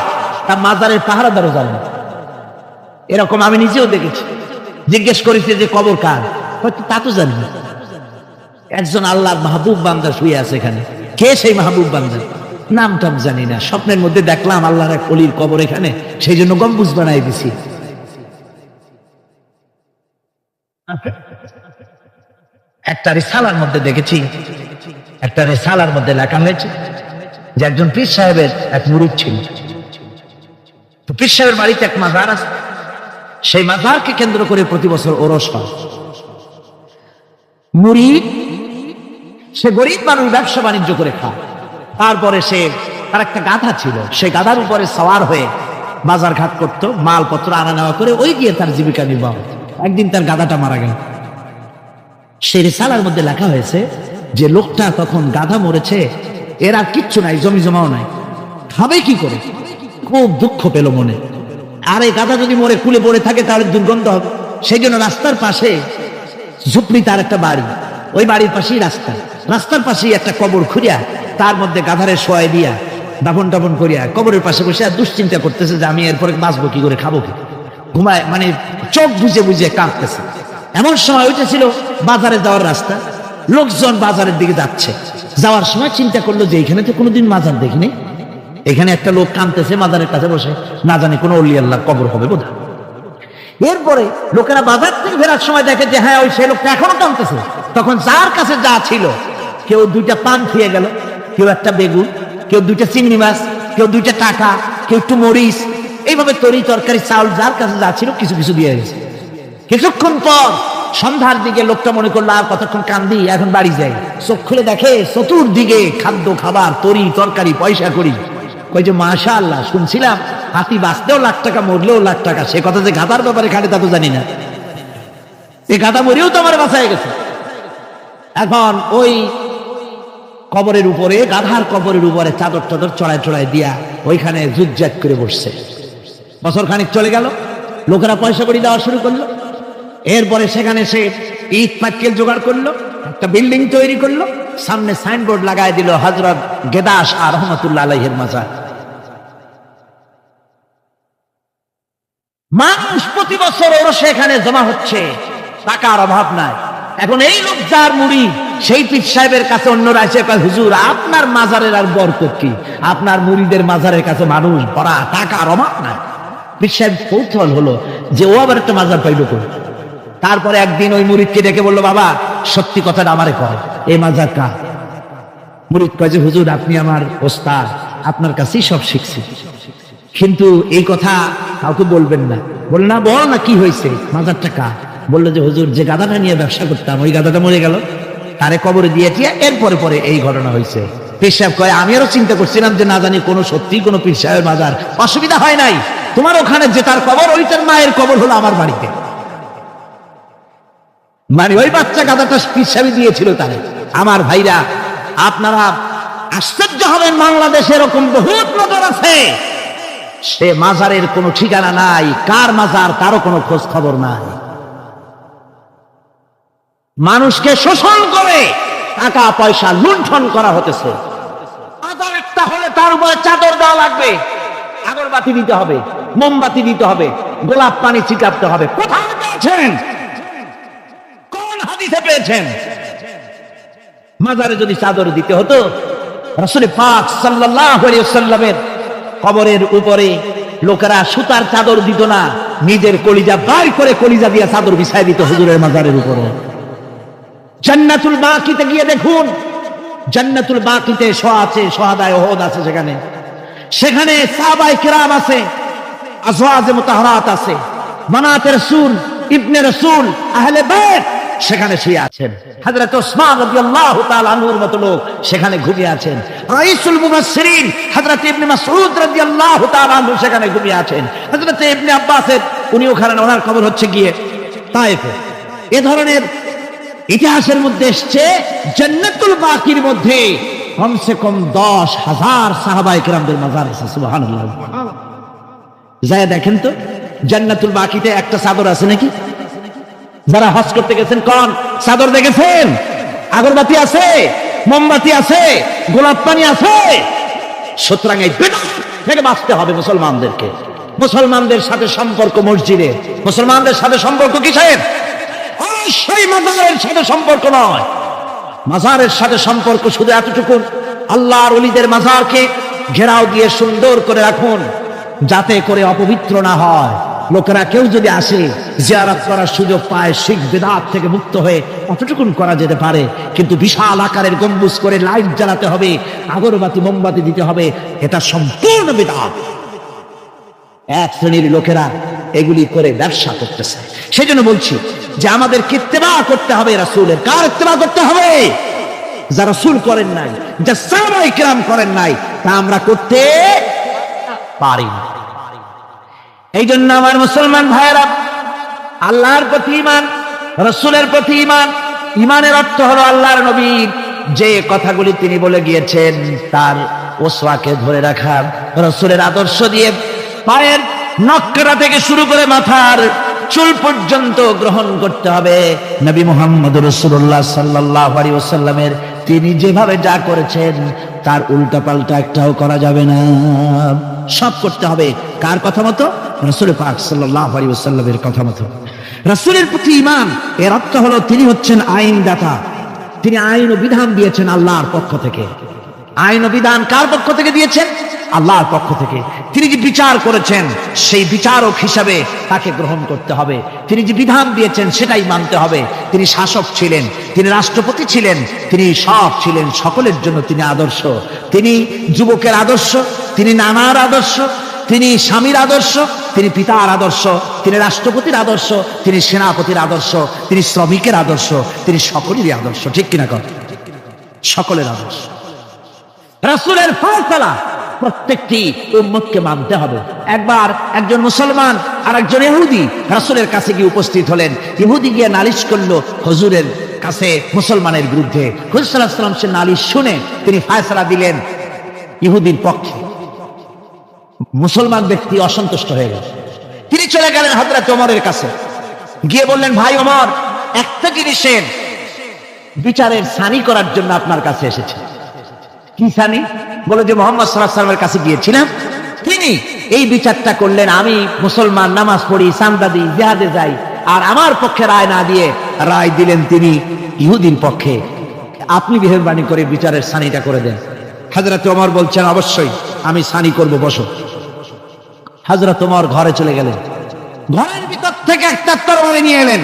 তা মাজারের পাহারাদারও জানে না। এরকম আমি নিজেও দেখেছি। জিজ্ঞেস করেছি যে কবর কার, হয়তো তা তো জানি না। একজন আল্লাহর মাহবুব বান্দা শুয়ে আছে এখানে। কে সেই মাহবুব বান্দা? নাম টাম জানি না, স্বপ্নের মধ্যে দেখলাম আল্লাহর এক ওলির কবর এখানে, সেই জন্য গম্বুজ বানাই দিছি। একটা রিসালার মধ্যে দেখেছি, একটা রিসালার মধ্যে লেখা হয়েছে যে একজন পীর সাহেবের এক মুরিদ ছিল। তো পীর সাহেবের বাড়িতে এক মাজার আছে, সেই মাজারকে কেন্দ্র করে প্রতি বছর ওরস হয়। মুরিদ সে গরিব মানুষ, ব্যবসা বাণিজ্য করে খায়। তারপরে সে তার একটা গাধা ছিল, সেই গাধার উপরে সওয়ার হয়ে বাজার ঘাট করতো, মালপত্র আনা নেওয়া করে ওই গিয়ে তার জীবিকা নির্বাহ। একদিন তার গাধাটা মারা গেল। সেই রিসালার মধ্যে লেখা হয়েছে যে লোকটা তখন গাধা মরেছে, এর আর কিচ্ছু নাই, জমি জমাও নাই, খাবে কি করে? খুব দুঃখ পেল মনে। আর এই গাধা যদি মরে কুলে পড়ে থাকে তাহলে দুর্গন্ধ হবে। সেই জন্য রাস্তার পাশে ঝুপড়ি তার একটা বাড়ি, ওই বাড়ির পাশেই রাস্তা, রাস্তার পাশেই একটা কবর খুঁড়িয়া তার মধ্যে গাধারে শোয়াই দিয়া দাফন টাফন করিয়া কবরের পাশে বসে আর দুশ্চিন্তা করতেছে যে আমি এরপরে বাঁচবো কি করে, খাবো কি, ঘুমায়, মানে চোখ বুঝে বুঝে কাঁদতেছে। এমন সময় ওইটা ছিল বাজারে যাওয়ার রাস্তা, লোকজন বাজারের দিকে যাচ্ছে। যাওয়ার সময় চিন্তা করলো যে এখানে তো কোনোদিন মাজার দেখিনি, এখানে একটা লোক কাঁদতেছে মাজারের কাছে বসে, না জানি কোনো অলি আল্লাহর কবর হবে বোধ হয়। এরপরে লোকেরা বাজার থেকে ফেরার সময় দেখে যে হ্যাঁ, ওই সে লোকটা এখনো কাঁদতেছে। তখন যার কাছে যা ছিল, কেউ 2টা পান খেয়ে গেল, কেউ একটা বেগুন, কেউ 2টা চিংড়ি মাছ, কেউ 2টা টাকা, কেউ একটু মরিচ, এইভাবে তরি তরকারি চাউল যার কাছে যা ছিল কিছু কিছু দিয়ে গেছে। কিছুক্ষণ পর সন্ধ্যার দিকে লোকটা মনে করলো আর কতক্ষণ কান্দি, এখন বাড়ি যাই। চোখ খুলে দেখে চতুর্দিকে খাদ্য খাবার, তরি তরকারি, পয়সা করি। কই যে মাশাআল্লাহ, শুনছিলাম হাতি বাঁচতেও লাখ টাকা, মরলেও লাখ টাকা। সে কথা যে গাধার ব্যাপারে খাটে তা তো জানি না। এই গাধা মরেও তো আমার বাঁচায় গেছে। এখন ওই কবরের উপরে, গাধার কবরের উপরে চাদর টাদর চড়ায় চড়ায় দিয়া ওইখানে জুজ্জাত করে বসছে। বছর খানিক চলে গেল, লোকেরা পয়সা করে দেওয়া শুরু করলো। এরপরে সেখানে সে ইট পাটকেল জোগাড় করলো, একটা বিল্ডিং তৈরি করলো, সামনে সাইনবোর্ড লাগাই দিল হযরত গেদা শাহ রহমাতুল্লাহ আলাইহির মাজার। মানুষ প্রতি বছর ওরসে এখানে জমা হচ্ছে, টাকার অভাব নাই। এখন এই লোক যার মুরিদ, সেই পীর সাহেবের কাছে অন্যরা এসে কয় হুজুর আপনার মাজারের আর বরকত কি, আপনার মুরিদের মাজারের কাছে মানুষ ভরা, টাকার অভাব নাই। পীর সাহেব কৌতূহল হলো যে ও আবার একটা মাজার পাইল কই। তারপরে একদিন ওই মুরিদকে ডেকে বললো, বাবা সত্যি কথাটা আমারে কয়, এই মাজার কার? মুরিদ কয় যে হুজুর আপনি আমার ওস্তাদ, আপনার কাছেই সব শিখছি, কিন্তু এই কথা কাউকে বলবেন না। বলল না, বল না কি হয়েছে, মাজারটা কার? বললো যে হুজুর যে গাধাটা নিয়ে ব্যবসা করতাম ওই গাধাটা মরে গেল, তারে কবরে দিয়েছি, এরপরে পরে এই ঘটনা হয়েছে। পীর সাহেব কয় আমি আরো চিন্তা করছিলাম যে না জানি কোনো সত্যি কোনো পীর সাহেবের মাজার, অসুবিধা হয় নাই, তোমার ওখানে যে তার কবর, ওইটার মায়ের কবর হলো আমার বাড়িতে। মানে ওই বাচ্চা গাধাটা পীর সাহেব দিয়েছিল তারে। আমার ভাইরা আপনারা আশ্চর্য হবেন, বাংলাদেশে এরকম বহুত মাজার আছে, সে মাজারের কোনো ঠিকানা নাই, কার মাজার তারও কোনো খোঁজ খবর নাই। মানুষকে শোষণ করে টাকা পয়সা লুণ্ঠন করা হতেছে। মাজার একটা হলে তার উপরে চাদর দেওয়া লাগবে, আগরবাতি দিতে হবে, মোমবাতি দিতে হবে, গোলাপ পানি ছিটাতে হবে। কোথায় পেয়েছেন? কোন হাদিসে পেয়েছেন? মাজারে যদি চাদর দিতে হতো, রাসূল পাক সাল্লাল্লাহু আলাইহি ওয়াসাল্লামের কবরের উপরে লোকেরা সুতার চাদর দিত না, নিজের কলিজা বার করে কলিজা দিয়ে চাদর বিছায় দিত হুজুরের মাজারের উপরে। জান্নাতুল বাকিতে গিয়ে দেখুন, জান্নাতুল বাকিতে শহাদায়ে উহুদ আছে, সেখানে সাহাবায়ে কেরাম আছে, আজওয়াজে মুতাহহারাত আছে, বানাতে রাসূল, ইবনে রাসূল, আহলে বাইত সেখানে শুয়ে আছেন। হযরত ওসমান রাদিয়াল্লাহু তাআলা আনহুর মতো লোক সেখানে ঘুমিয়ে আছেন। রাইসুল মুফাসসিরিন হযরত ইবনে মাসউদ রাদিয়াল্লাহু তাআলা আনহু সেখানে ঘুমিয়ে আছেন। হযরত ইবনে আব্বাসের উনি ওখানে, ওনার কবর হচ্ছে গিয়ে তায়েফে। এ ধরনের ইতিহাসের মধ্যে এসছে জান্নাতুল বাকির মধ্যে কমসে কম 10,000 সাহাবায়ে কেরামদের মাজার আছে। সুবহানাল্লাহ। যায় দেখেন তো জান্নাতুল বাকিতে একটা চাদর আছে নাকি? যারা হজ করতে গেছেন কোন চাদর দেখেছেন? আগরবাতি আছে, মোমবাতি আছে, গোলাপ পানি আছে। সুতরাং এই বিদআত থেকে বাঁচতে হবে মুসলমানদেরকে। মুসলমানদের সাথে সম্পর্ক মসজিদে, মুসলমানদের সাথে সম্পর্ক কিসের? অবশ্যই মাজারের সাথে সম্পর্ক নয়। মাজারের সাথে সম্পর্ক শুধু এতটুকু, আল্লাহর ওলিদের মাজারকে ঘেরাও দিয়ে সুন্দর করে রাখুন, যাতে করে অপবিত্র না হয়। লোকেরা কেউ যদি আসে জিয়ারত করার সুযোগ পায়, শিরক বিদআত থেকে মুক্ত হয়ে অতটুকুন করা যেতে পারে। কিন্তু বিশাল আকারের গম্বুজ করে লাইট জ্বালাতে হবে, আগরবাতি মোমবাতি দিতে হবে, এটা সম্পূর্ণ বিদআত। এক শ্রেণীর লোকেরা এগুলি করে ব্যবসা করতেছে। সেজন্য বলছি যে আমাদের ইত্তেবা করতে হবে রাসূলের। কার ইত্তেবা করতে হবে? যারা রাসূল করেন নাই, যা সাহাবায়ে কেরাম করেন নাই, তা আমরা করতে পারি না। এই জন্য আমার মুসলমান ভাইয়েরা, আল্লাহর প্রতি ঈমান, রাসূলের প্রতি ঈমান। ঈমানের অর্থ হলো আল্লাহর নবীর যে কথাগুলি তিনি বলে গিয়েছেন তার ওসওয়াকে ধরে রাখা, রাসূলের আদর্শ দিয়ে পায়ের নখকাটা থেকে শুরু করে মাথার চুল পর্যন্ত গ্রহণ করতে হবে। নবী মুহাম্মদ রাসূলুল্লাহ সাল্লাল্লাহু আলাইহি ওয়াসাল্লামের তিনি যেভাবে যা করেছেন তার উল্টা পাল্টা একটাও করা যাবে না, সব করতে হবে কার কথা মতো? রাসূল পাক সাল্লাল্লাহু আলাইহি ওয়াসাল্লামের কথা মতো। রাসূলের প্রতি ঈমান এর অর্থ হলো তিনি হচ্ছেন আইনদাতা। তিনি আইন ও বিধান দিয়েছেন আল্লাহর পক্ষ থেকে। আইন ও বিধান কার পক্ষ থেকে দিয়েছেন? আল্লাহর পক্ষ থেকে। তিনি যে বিচার করেছেন সেই বিচারক হিসাবে তাকে গ্রহণ করতে হবে। তিনি যে বিধান দিয়েছেন সেটাই মানতে হবে। তিনি শাসক ছিলেন, তিনি রাষ্ট্রপতি ছিলেন, তিনি সব ছিলেন, সকলের জন্য তিনি আদর্শ। তিনি যুবকের আদর্শ, তিনি নানার আদর্শ, তিনি স্বামীর আদর্শ, তিনি পিতার আদর্শ, তিনি রাষ্ট্রপতির আদর্শ, তিনি সেনাপতির আদর্শ, তিনি শ্রমিকের আদর্শ, তিনি সকলেরই আদর্শ। ঠিক কিনা কর? সকলের আদর্শ। রাসূলের ফয়সালা প্রত্যেকটি উম্মতকে মানতে হবে। একবার একজন মুসলমান আর একজন ইহুদি রাসূলের কাছে গিয়ে উপস্থিত হলেন। ইহুদি গিয়ে নালিশ করলো হুজুরের কাছে মুসলমানের বিরুদ্ধে। হুজুর সাল্লাল্লাহু আলাইহি ওয়াসাল্লাম সে নালিশ শুনে তিনি ফয়সালা দিলেন ইহুদির পক্ষে। মুসলমান ব্যক্তি অসন্তুষ্ট হয়ে গেল। তিনি চলে গেলেন হযরত ওমরের কাছে, গিয়ে বললেন, ভাই ওমর, একটা জিনিসের বিচারের সানি করার জন্য আপনার কাছে এসেছে। কি সানি? বলে যে মুহাম্মদ সাল্লাল্লাহু আলাইহি ওয়াসাল্লামের কাছে গিয়েছিলাম, তিনি এই বিচারটা করলেন, আমি মুসলমান, নামাজ পড়ি, চাঁদা দিই, জিহাদে যাই, আর আমার পক্ষে রায় না দিয়ে রায় দিলেন তিনি ইহুদির পক্ষে। আপনি মেহেরবানি করে বিচারের সানিটা করে দেন। হযরত ওমর বলছেন, অবশ্যই আমি সানি করব, বসো। হযরত ওমর ঘরে চলে গেলেন। ঘরের ভিতর থেকে একটা তরবারি নিয়ে এলেন।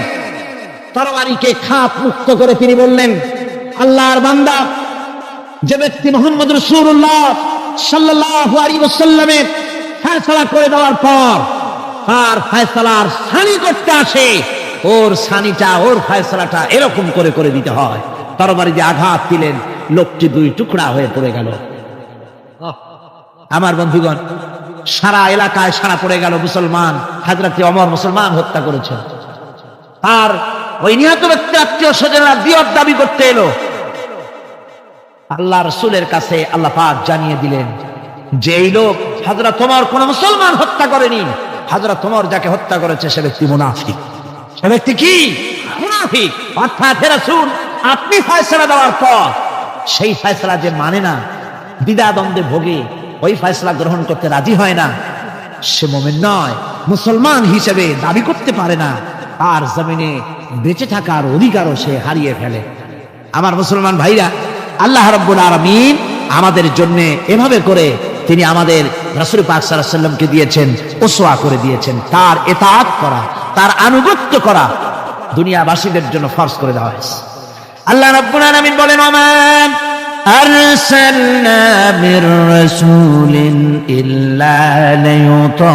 তরবারিকে খাপ মুক্ত করে তিনি বললেন, আল্লাহর বান্দা, যে ব্যক্তি মুহাম্মদ রাসূলুল্লাহ সাল্লাল্লাহু আলাইহি ওয়াসাল্লামের ফয়সালা করে দেওয়ার পর আর ফয়সালার সানি করতে আসে, ওর সানিটা, ওর ফয়সালাটা এরকম করে করে দিতে হয়। তরবারি দিয়ে আঘাত দিলেন, লোকটি দুই টুকরা হয়ে পড়ে গেল। আমার বন্ধুগণ, সারা এলাকায় সারা পড়ে গেল, মুসলমান, হযরত ওমর মুসলমান হত্যা করেছেন। আর ওই নিহত ব্যক্তির আত্মীয় স্বজনরা দিয়ত দাবি করতে এলো। আল্লাহ রাসূলের কাছে আল্লাহ পাক জানিয়ে দিলেন যে এই লোক হযরত ওমর কোন মুসলমান হত্যা করেনি। হযরত ওমর যাকে হত্যা করেছে সে ব্যক্তি মুনাফিক। সে ব্যক্তি কি? মুনাফিক। অর্থাৎ হে রাসূল, আপনি ফয়সালা দেওয়ার পর সেই ফয়সালা যে মানে না, দ্বিধাদ্বন্দ্বে ভোগে, ওই ফয়সালা গ্রহণ করতে রাজি হয় না, সে মুমিন নয়, মুসলমান হিসেবে দাবি করতে পারে না, আর জমিনে বেঁচে থাকার অধিকারও সে হারিয়ে ফেলে। আমার মুসলমান ভাইরা, আল্লাহ রাব্বুল আলামিন আমাদের জন্য এভাবে করে তিনি আমাদের রাসূল পাক সাল্লাল্লাহু আলাইহি ওয়াসাল্লামকে দিয়েছেন, উসওয়া করে দিয়েছেন। তার ইতাআত করা, তার আনুগত্য করা দুনিয়াবাসীদের জন্য ফরজ করে দেওয়া হয়েছে। আল্লাহ রাব্বুল আলামিন বলেন, ওমান আরসালনা মির রাসূলিন ইল্লা লিয়ুতা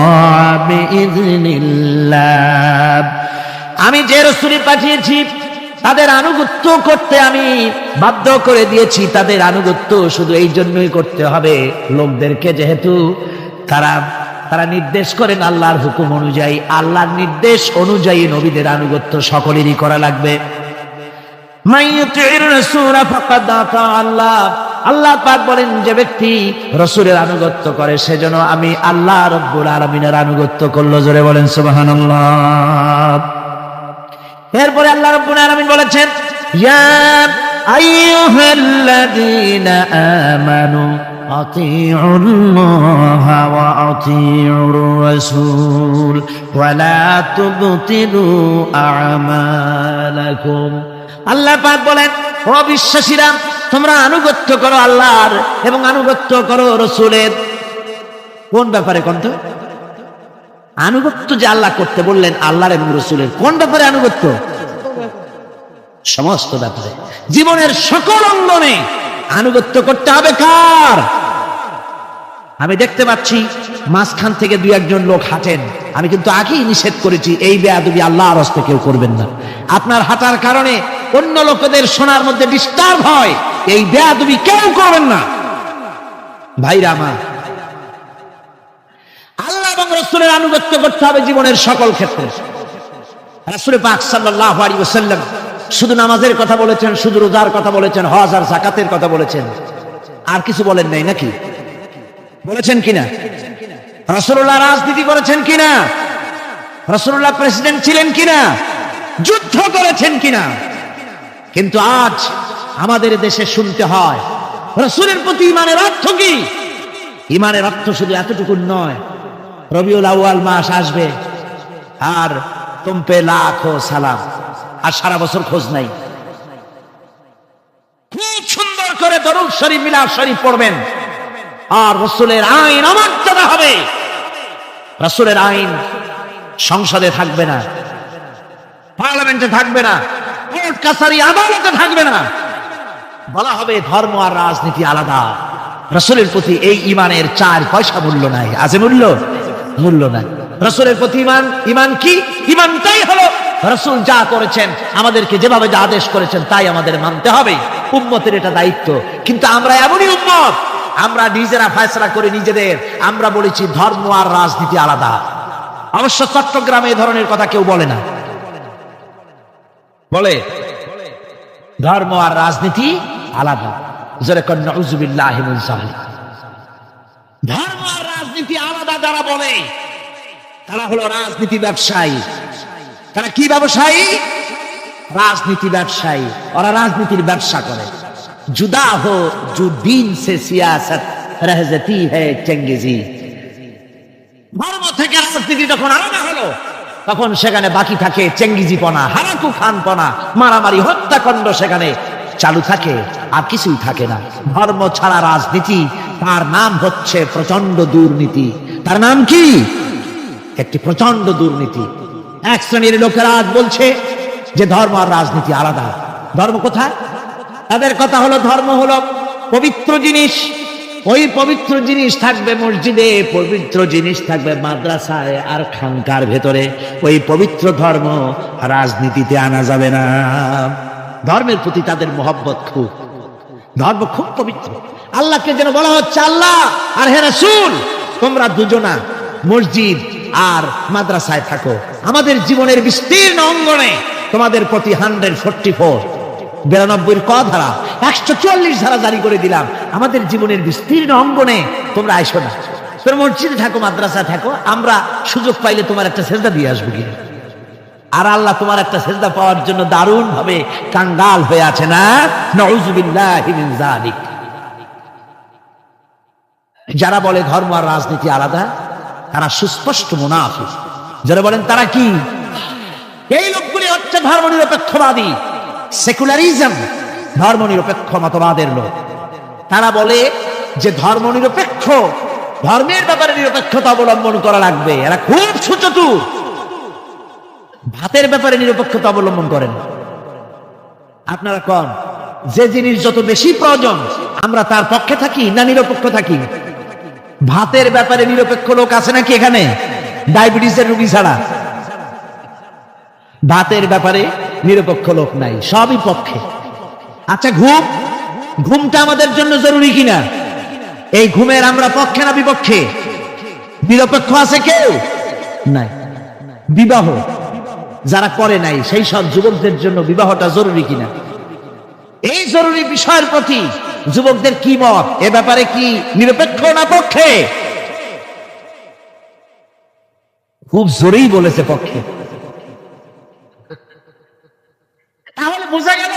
বিইذনিল্লাহ। আমি যে রাসূল পাঠিয়েছি তাদের আনুগত্য করতে আমি বাধ্য করে দিয়েছি। তাদের আনুগত্য শুধু এই জন্যই করতে হবে লোকদেরকে, যেহেতু তারা নির্দেশ করেন আল্লাহর হুকুম অনুযায়ী। আল্লাহর নির্দেশ অনুযায়ী নবীদের আনুগত্য সকলেরই করা লাগবে। মাইয়ুতির রাসূল ফাকাদ আতা আল্লাহ, আল্লাহ পাক বলেন যে ব্যক্তি রাসূলের আনুগত্য করে সেজন্য আমি আল্লাহ রাব্বুল আলামিনের আনুগত্য করলো। জোরে বলেন সুবহানাল্লাহ। এরপরে আল্লাহ রাব্বুল আলামিন বলেছেন ইয়া আইয়ুহাল্লাযীনা আমানু আতিউল্লাহা ওয়া আতিউর রাসূল ওয়া লা তুবতিলু আমালাকুম। আল্লাহ পাক বলেন ও বিশ্বাসীরা তোমরা আনুগত্য করো আল্লাহর এবং আনুগত্য করো রাসূলের। কোন ব্যাপারে কোন তো আনুগত্য যে আল্লাহ করতে বললেন আল্লাহর এবং রাসূলের, কোন ব্যাপারে আনুগত্য? সমস্ত ব্যাপারে, জীবনের সকল অঙ্গনে আনুগত্য করতে হবে। কার? আমি দেখতে পাচ্ছি মাঝখান থেকে দুই একজন লোক হাঁটেন, আমি কিন্তু আগেই নিষেধ করেছি এই বেয়াদবি আল্লাহর হস্তে কেউ করবেন না। আপনার হাঁটার কারণে অন্য লোকেদের শোনার মধ্যে ডিস্টার্ব হয়, এই বেয়াদবি কেউ করবেন না। ভাইরা আমার, আল্লাহ এবং রাসূলের আনুগত্য করতে হবে জীবনের সকল ক্ষেত্রে। রাসূল পাক সাল্লাল্লাহু আলাইহি ওয়াসাল্লাম শুধু নামাজের কথা বলেছেন, শুধু রোজার কথা বলেছেন, হজ আর যাকাতের কথা বলেছেন, আর কিছু বলেন নাই নাকি? বলেছেন কিনা? রাসূলুল্লাহ রাজনীতি করেছেন কিনা? রাসূলুল্লাহ প্রেসিডেন্ট ছিলেন কিনা? যুদ্ধ করেছেন কিনা? কিন্তু আজ আমাদের দেশে শুনতে হয় রাসূলের প্রতি ঈমানের অর্থ কি? ঈমানের অর্থ শুধু এতটুকু নয়, রবিউল আউয়াল মাস আসবে আর তুম পে লাখো সালাম, আর সারা বছর খোঁজ নাই। খুব সুন্দর করে দরুদ শরীফ মিলাদ শরীফ পড়বেন, আর রাসূলের আইন অমর্যাদা হবে। রাসূলের আইন সংসদে থাকবে না, পার্লামেন্টে থাকবে না, কোর্ট কাছারি আদালতে থাকবে না। বলা হবে ধর্ম আর রাজনীতি আলাদা। রাসূলের প্রতি এই ঈমানের 4 পয়সা মূল্য নাই। আছে মূল্য? মূল্য নাই। রাসূলের প্রতি ঈমান, ঈমান কি? ঈমানটাই হলো রাসূল যা করেছেন, আমাদেরকে যেভাবে যা আদেশ করেছেন তাই আমাদের মানতে হবে। উম্মতের এটা দায়িত্ব। কিন্তু আমরা এমনই উম্মত, আমরা নিজেরা ফয়সালা করে নিজেদের, আমরা বলেছি ধর্ম আর রাজনীতি আলাদা। অবশ্য চট্টগ্রামে এই ধরনের কথা কেউ বলে না, বলে ধর্ম আর রাজনীতি আলাদা। জোরে কোন নাউযুবিল্লাহি মিন যালিক। ধর্ম আর রাজনীতি আলাদা যারা বলে তারা হলো রাজনীতি ব্যবসায়ী। তারা কি ব্যবসায়ী? রাজনীতি ব্যবসায়ী। ওরা রাজনীতির ব্যবসা করে। जुदा हो जो दीन से सियासत रह जाती है चंगेजी। ধর্ম থেকে রাজনীতি যখন আলাদা হলো তখন সেখানে বাকি থাকে চেঙ্গিজিপনা, হারাকু খানপনা, মারামারি, হত্যাকাণ্ড সেখানে চালু থাকে, আর কিছুই থাকে না। ধর্ম ছাড়া রাজনীতি, তার নাম হচ্ছে প্রচন্ড দুর্নীতি। তার নাম কি? একটি প্রচন্ড দুর্নীতি। এক শ্রেণীর লোকেরা আজ বলছে যে ধর্ম আর রাজনীতি আলাদা। ধর্ম কোথায়? তাদের কথা হলো ধর্ম হলো পবিত্র জিনিস, ওই পবিত্র জিনিস থাকবে মসজিদে, পবিত্র জিনিস থাকবে মাদ্রাসায় আর খানকার ভেতরে। ওই পবিত্র ধর্ম রাজনীতিতে আনা যাবে না। ধর্মের প্রতি তাদের মহব্বত খুব, ধর্ম খুব পবিত্র। আল্লাহকে যেন বলা হচ্ছে আল্লাহ আর হে রাসূল তোমরা দুজনা মসজিদ আর মাদ্রাসায় থাকো, আমাদের জীবনের বিস্তীর্ণ অঙ্গনে তোমাদের প্রতি 144 92 ক ধারা 144 ধারা জারি করে দিলাম। আমাদের জীবনের বিস্তীর্ণ অঙ্গনে তোমরা আইসো না, তোমরা মসজিদে থাকো, মাদ্রাসা থাকো, আমরা সুযোগ পাইলে তোমার একটা সেজদা দিয়ে আসবো কি। আর আল্লাহ তোমার একটা সেজদা পাওয়ার জন্য দারুণ ভাবে কাঙ্গাল হয়ে আছে না? নাউযুবিল্লাহি মিন যালিক। যারা বলে ধর্ম আর রাজনীতি আলাদা তারা সুস্পষ্ট মুনাফিক। যারা বলেন তারা কি? এই লোকগুলি হচ্ছে ধর্মনিরপেক্ষবাদী, সেকুলারিজম, ধর্মনিরপেক্ষ মতবাদের লোক। তারা বলে যে ধর্মনিরপেক্ষ, ধর্মের ব্যাপারে নিরপেক্ষতা অবলম্বন করা লাগবে। এরা খুব সুচতুর। ভাতের ব্যাপারে নিরপেক্ষতা অবলম্বন করেন। আপনারা কোন যে জিনিস যত বেশি প্রয়োজন আমরা তার পক্ষে থাকি না নিরপেক্ষ থাকি? ভাতের ব্যাপারে নিরপেক্ষ লোক আছে নাকি এখানে? ডায়াবেটিসের রোগী ছাড়া ভাতের ব্যাপারে নিরপেক্ষ লোক নাই, সবই পক্ষে। আচ্ছা ঘুম, ঘুমটা আমাদের জন্য জরুরি কিনা? এই ঘুমের আমরা পক্ষে না বিপক্ষে? নিরপেক্ষ আছে কেউ নাই। বিবাহ যারা করে নাই সেই সব যুবকদের জন্য বিবাহটা জরুরি কিনা? এই জরুরি বিষয়ের প্রতি যুবকদের কি মত এ ব্যাপারে? কি নিরপেক্ষ না পক্ষে? খুব জোরেই বলেছে পক্ষে। তাহলে বোঝা গেল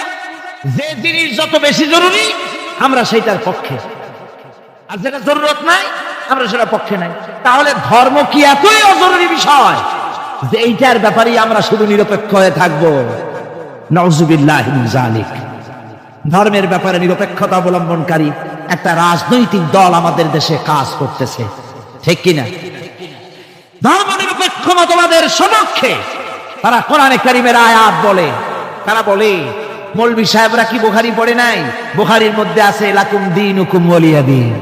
যে জিনিস যত বেশি জরুরি আমরা সেইটার পক্ষে, আর যেটা জরুরত নাই আমরা সেটা পক্ষে নাই। তাহলে ধর্ম কি এতই অজরুরি বিষয় যে এইটার ব্যাপারে আমরা শুধু নিরপেক্ষ হয়ে থাকবো? নাউযুবিল্লাহি মিন যালিক। ধর্মের ব্যাপারে নিরপেক্ষতা অবলম্বনকারী একটা রাজনৈতিক দল আমাদের দেশে কাজ করতেছে, ঠিক কিনা? ধর্ম নিরপেক্ষ মতবাদের সপক্ষে তারা কোরআনে কারীমের আয়াত বলে, তারা বলে মৌলভী সাহেবরা কি বুখারী পড়ে নাই? বুখারীর মধ্যে আছে লাকুম দীনুকুম ওয়ালিয়া দীন।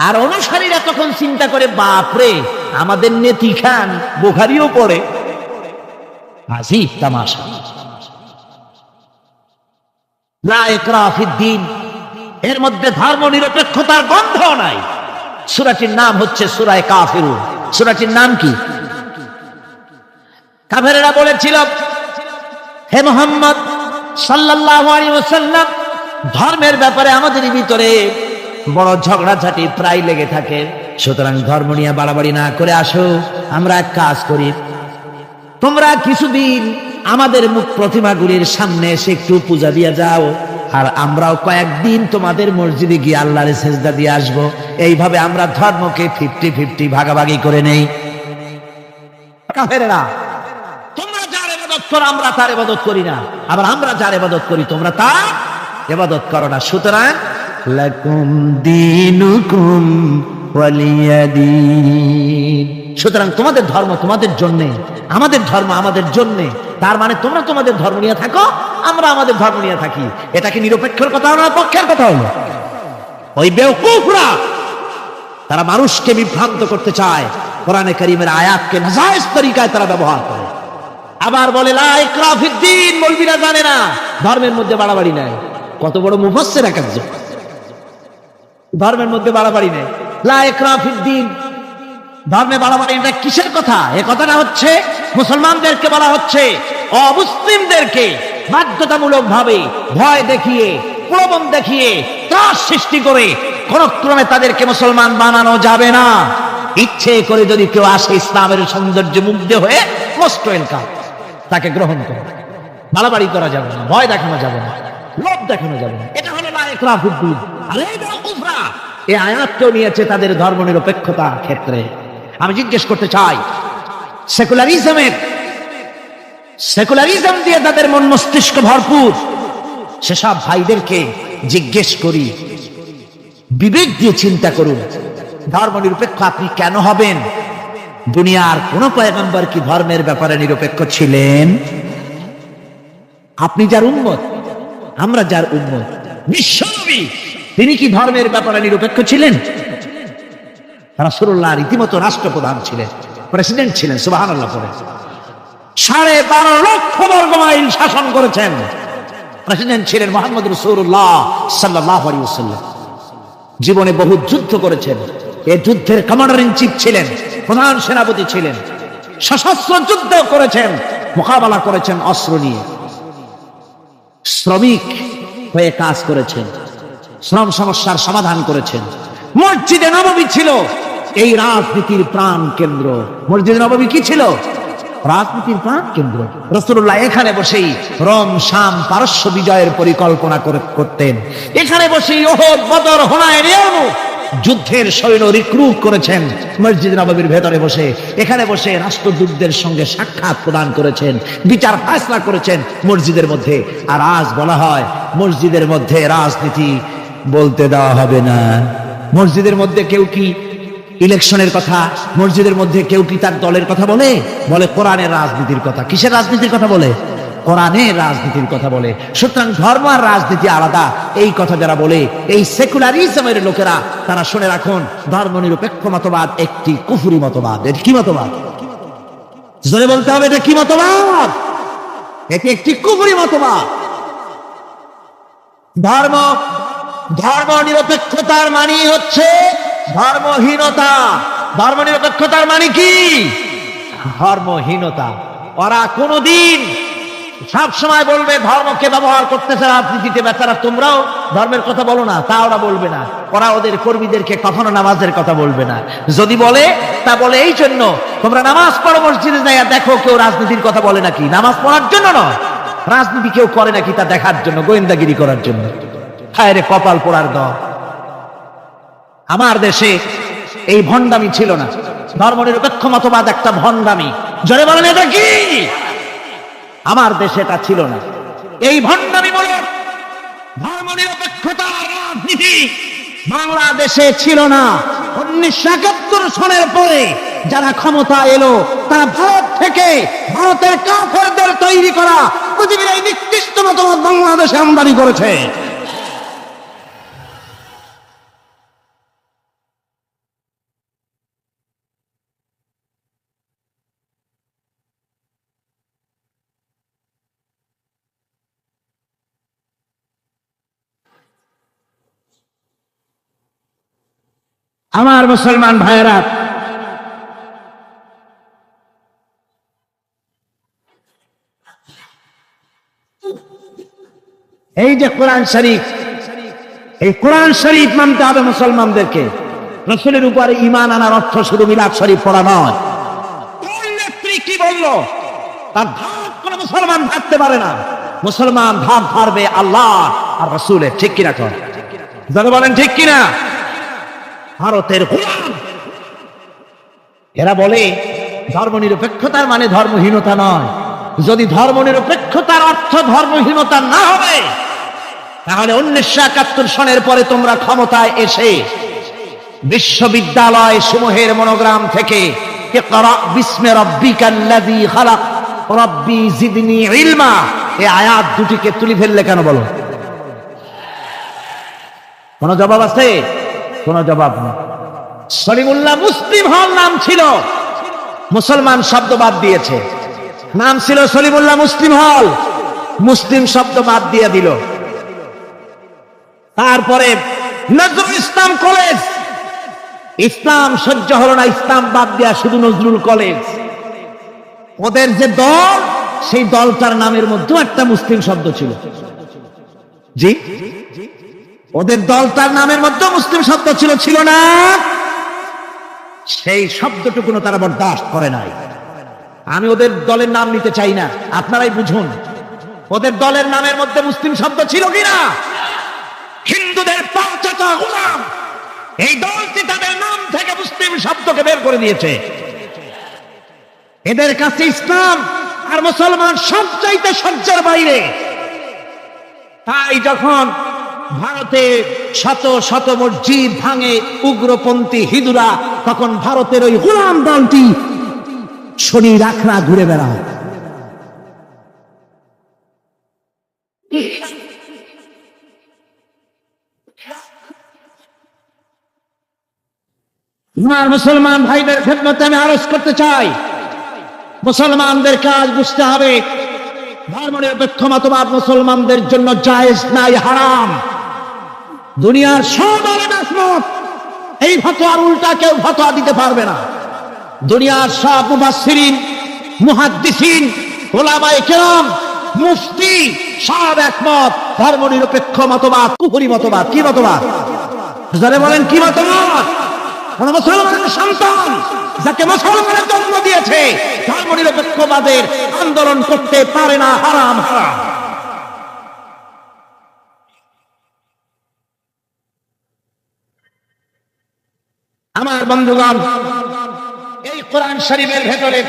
আর অনুসারীরা তখন চিন্তা করে, বাপরে আমাদের নেতি খান বুখারীও পড়ে, আজীব তামাশা। লা ইকরাহা ফিদ্দীন, এর মধ্যে ধর্ম নিরপেক্ষতার গন্ধ নাই। সূরাটির নাম হচ্ছে সূরা কাফিরুন। সূরাটির নাম কি? কাফেরেরা বলেছিল, হে মুহাম্মদ সাল্লাল্লাহু আলাইহি ওয়াসাল্লাম, ধর্মের ব্যাপারে আমাদের ভিতরে বড় ঝগড়াঝাটি প্রায় লেগে থাকে, সুতরাং ধর্ম নিয়ে বাড়াবাড়ি না করে আসো, আমরা এক কাজ করি, তোমরা কিছুদিন আমাদের মুখ প্রতিমাগুলির সামনে এসে একটু পূজা দিয়ে যাও, আর আমরাও কয়েকদিন তোমাদের মসজিদে গিয়ে আল্লাহর সেজদা দিয়ে আসবো। এইভাবে আমরা ধর্মকে 50-50 ভাগাভাগি করে নেই। কাফেরেরা, তোমরা যার ইবাদত করো আমরা তার ইবাদত করি না, আবার আমরা যার ইবাদত করি তোমরা তার ইবাদত করো না, সুতরাং লাকুম দীনুকুম ওয়ালিয়া দীন। সুতরাং তোমাদের ধর্ম তোমাদের জন্য, আমাদের ধর্ম আমাদের জন্য। তার মানে তোমরা তোমাদের ধর্ম নিয়ে থাকো, আমরা আমাদের ধর্ম নিয়ে থাকি। এটা কি নিরপেক্ষের কথা না পক্ষের কথা হলো? ওই বেওকুফরা তারা মানুষকে বিভ্রান্ত করতে চায়, কোরআনে কারীমের আয়াতকে নাজায়েজ তরিকায় তারা ব্যবহার করে। আবার বলে লা ইকরাহা ফিদ্দীন, মৌলবীরা জানে না ধর্মের মধ্যে বাড়াবাড়ি নাই। কত বড় মুফাসসির একজন, ধর্মের মধ্যে বাড়াবাড়ি নেই। লা ইকরাহা ফিদ্দীন, ধর্মে বাড়াবাড়ি এটা কিসের কথা? এ কথাটা হচ্ছে মুসলমানদেরকে বলা হচ্ছে, অমুসলিমদেরকে বাধ্যতামূলক ভাবে ভয় দেখিয়ে, প্রলোভন দেখিয়ে, ত্রাস সৃষ্টি করে কোন ক্রমে তাদেরকে মুসলমান বানানো যাবে না। ইচ্ছে করে যদি কেউ আসে ইসলামের সৌন্দর্যে মুগ্ধ হয়ে, মোস্ট ওয়েলকাম, তাকে গ্রহণ করে। বাড়াবাড়ি করা যাবে না, ভয় দেখানো যাবে না, লোভ দেখানো যাবে না। এটা হলো লা ইকরাহা ফিদ্দীন। আর এই বেওকুফরা এই আয়াতকেও নিয়েছে তাদের ধর্ম নিরপেক্ষতা ক্ষেত্রে। আমি জিজ্ঞেস করতে চাই, সেকুলারিজম দিয়ে তাদের মন মস্তিষ্ক ভরপুর সেসব ভাইদেরকে জিজ্ঞেস করি, বিবেক দিয়ে চিন্তা করুন, ধর্ম নিরপেক্ষ আপনি কেন হবেন? দুনিয়ার কোন পয়গম্বর কি ধর্মের ব্যাপারে নিরপেক্ষ ছিলেন? আপনি যার উম্মত, আমরা যার উম্মত, বিশ্বনবী তিনি কি ধর্মের ব্যাপারে নিরপেক্ষ ছিলেন? রাসূলুল্লাহ রীতিমতো রাষ্ট্রপ্রধান ছিলেন, প্রেসিডেন্ট ছিলেন, সুবহানাল্লাহ পড়ে 12.5 লক্ষ বর্গ মাইল শাসন করেছেন। প্রেসিডেন্ট ছিলেন মুহাম্মদ রাসূলুল্লাহ সাল্লাল্লাহু আলাইহি ওয়াসাল্লাম। জীবনে বহু যুদ্ধ করেছেন, এই যুদ্ধের কমান্ডার ইন চিফ ছিলেন, প্রধান সেনাপতি ছিলেন, সশস্ত্র যুদ্ধ করেছেন, মোকাবেলা করেছেন অস্ত্র নিয়ে, শ্রমিক হয়ে কাজ করেছেন, শ্রম সমস্যার সমাধান করেছেন। মসজিদে নববী ছিল এই রাজনীতির প্রাণ কেন্দ্র। মসজিদে নববী কি ছিল? রাজনীতির প্রাণ কেন্দ্র। রাসূলুল্লাহ এখানে বসেই রোম শাম পারস্য বিজয়ের পরিকল্পনা করতেন। এখানে বসেই উহুদ বদর হুনাইন ইয়ারমুক যুদ্ধের সৈন্য রিক্রুট করেছেন মসজিদ নববীর ভেতরে বসে। এখানে বসে রাষ্ট্রদূতদের সঙ্গে সাক্ষাৎ প্রদান করেছেন, বিচার ফয়সালা করেছেন মসজিদের মধ্যে। আর আজ বলা হয় মসজিদের মধ্যে রাজনীতি বলতে দেওয়া হবে না। মসজিদের মধ্যে কেউ কি ইলেকশনের কথা, মসজিদের মধ্যে কেউ কি তার দলের কথা বলে? বলে কোরআনের রাজনীতির কথা। কিসের রাজনীতির কথা বলে? কোরআনের রাজনীতির কথা বলে। সুতরাং ধর্ম আর রাজনীতি আলাদা, এই কথা যারা বলে, এই সেকুলারিজমের লোকেরা, তারা শুনে রাখুন, ধর্ম নিরপেক্ষ মতবাদ একটি কুফরি মতবাদ। এটি কি মতবাদ? জোরে বলতে হবে, এটা কি মতবাদ? এটি একটি কুফরি মতবাদ। ধর্ম নিরপেক্ষতার মানে হচ্ছে ধর্মহীনতা। ধর্ম নিরপেক্ষতার মানে কি? ধর্মহীনতা। ওরা কোনদিন সব সময় বলবে ধর্মকে ব্যবহার করতেছে রাজনীতিতে, বেচারা তোমরাও ধর্মের কথা বলো না, তা ওরা বলবে না। ওরা ওদের কর্মীদেরকে কখনো নামাজের কথা বলবে না। যদি বলে তা বলে এই জন্য, তোমরা নামাজ পড়ো মসজিদে যাইয়া দেখো কেউ রাজনীতির কথা বলে নাকি। নামাজ পড়ার জন্য নয়, রাজনীতি কেউ করে নাকি তা দেখার জন্য, গোয়েন্দাগিরি করার জন্য। হায় রে কপাল পোড়ার দল। আমার দেশে এই ভণ্ডামি ছিল না। ধর্মনিরপেক্ষ মতবাদ একটা ভণ্ডামি। জোরে বলেন এটা কি? আমার দেশে এটা ছিল না। এই ভণ্ডামি বলে ধর্মনিরপেক্ষতার রাজনীতি বাংলাদেশে ছিল না। 1971 সনের পরে যারা ক্ষমতা এলো তারা ভারত থেকে, ভারতের কাফেরদের তৈরি করা পৃথিবীর এই নিকৃষ্ট মতবাদ বাংলাদেশে আমদানি করেছে। আমার মুসলমান ভাইয়েরা, এই যে কোরআন শরীফ, এই কোরআন শরীফ মানতে হবে মুসলমানদেরকে। রাসূলের উপরে ঈমান আনার অর্থ শুধু মিলাদ শরীফ পড়া নয়। কোন নেত্রী কি বলল তার ধার কোন মুসলমান ভাবতে পারে না। মুসলমান ধার ধারবে আল্লাহ আর রাসূলের। ঠিক কিনা? কর যারা বলেন ঠিক কিনা? ভারতের গোলাম এরা বলে ধর্মনিরপেক্ষতার মানে ধর্মহীনতা নয়। যদি ধর্মনিরপেক্ষতার অর্থ ধর্মহীনতা না হবে, তাহলে 1971 সনের পরে তোমরা ক্ষমতায় এসে বিশ্ববিদ্যালয় সমূহের মনোগ্রাম থেকে ইকরা বিসমি রাব্বিকাল্লাযী খালাক রাব্বি জিদনি ইলমা এই আয়াত দুটিকে তুলে ফেললে কেন বলো? কোন জবাব আছে? কোন জবাব নেই। সলিমুল্লাহ মুসলিম হল নাম ছিল, মুসলমান শব্দ বাদ দিয়েছে। নাম ছিল সলিমুল্লাহ মুসলিম হল, মুসলিম শব্দ বাদ দিয়ে দিল। তারপরে নজরুল ইসলাম কলেজ, ইসলাম সহ্য হলো না, ইসলাম বাদ দেয়া শুধু নজরুল কলেজ। ওদের যে দল, সেই দলটার নামের মধ্যেও একটা মুসলিম শব্দ ছিল। জি, ওদের দলটার নামের মধ্যে মুসলিম শব্দ ছিল, ছিল না? সেই শব্দটুকুনো তারা বরদাস্ত করে নাই। আমি ওদের দলের নাম নিতে চাই না, আপনারাই বুঝুন ওদের দলের নামের মধ্যে মুসলিম শব্দ ছিল কিনা। হিন্দুদের পাঁচটা গোলাম এই দলটি তাদের নাম থেকে মুসলিম শব্দকে বের করে দিয়েছে। এদের কাছে ইসলাম আর মুসলমান সবচাইতে সহ্যের বাইরে। তাই যখন ভারতে শত শত মসজিদ ভাঙে উগ্রপন্থী হিন্দুরা, তখন ভারতের ওই গোলাম দলটি শনি রাখরা ঘুরে বেড়ায়। আমার মুসলমান ভাইদের খেদমতে আমি আরজ করতে চাই, মুসলমানদের কাজ বুঝতে হবে ধর্মনিরপেক্ষ মতবাদ মুসলমানদের জন্য জায়েজ নাই, হারাম। দুনিয়ার সব আলেম এই ফতোয়ার উল্টা কেউ ফতোয়া দিতে পারবে না। দুনিয়ার সব মুফাসসিরিন, মুহাদ্দিসিন, উলামায়ে কেরাম, মুফতি সব একমত ধর্মনিরপেক্ষ মতবাদ কুফরি মতবাদ। কি মতবাদ? যারা বলেন কি মতবাদ? মুসলমানের সন্তান যাকে মুসলমানের জন্ম দিয়েছে ধর্মনিরপেক্ষবাদের আন্দোলন করতে পারে না, হারাম হারাম। আমার বন্ধুগণ, এই কোরআন শরীফের ভেতরে,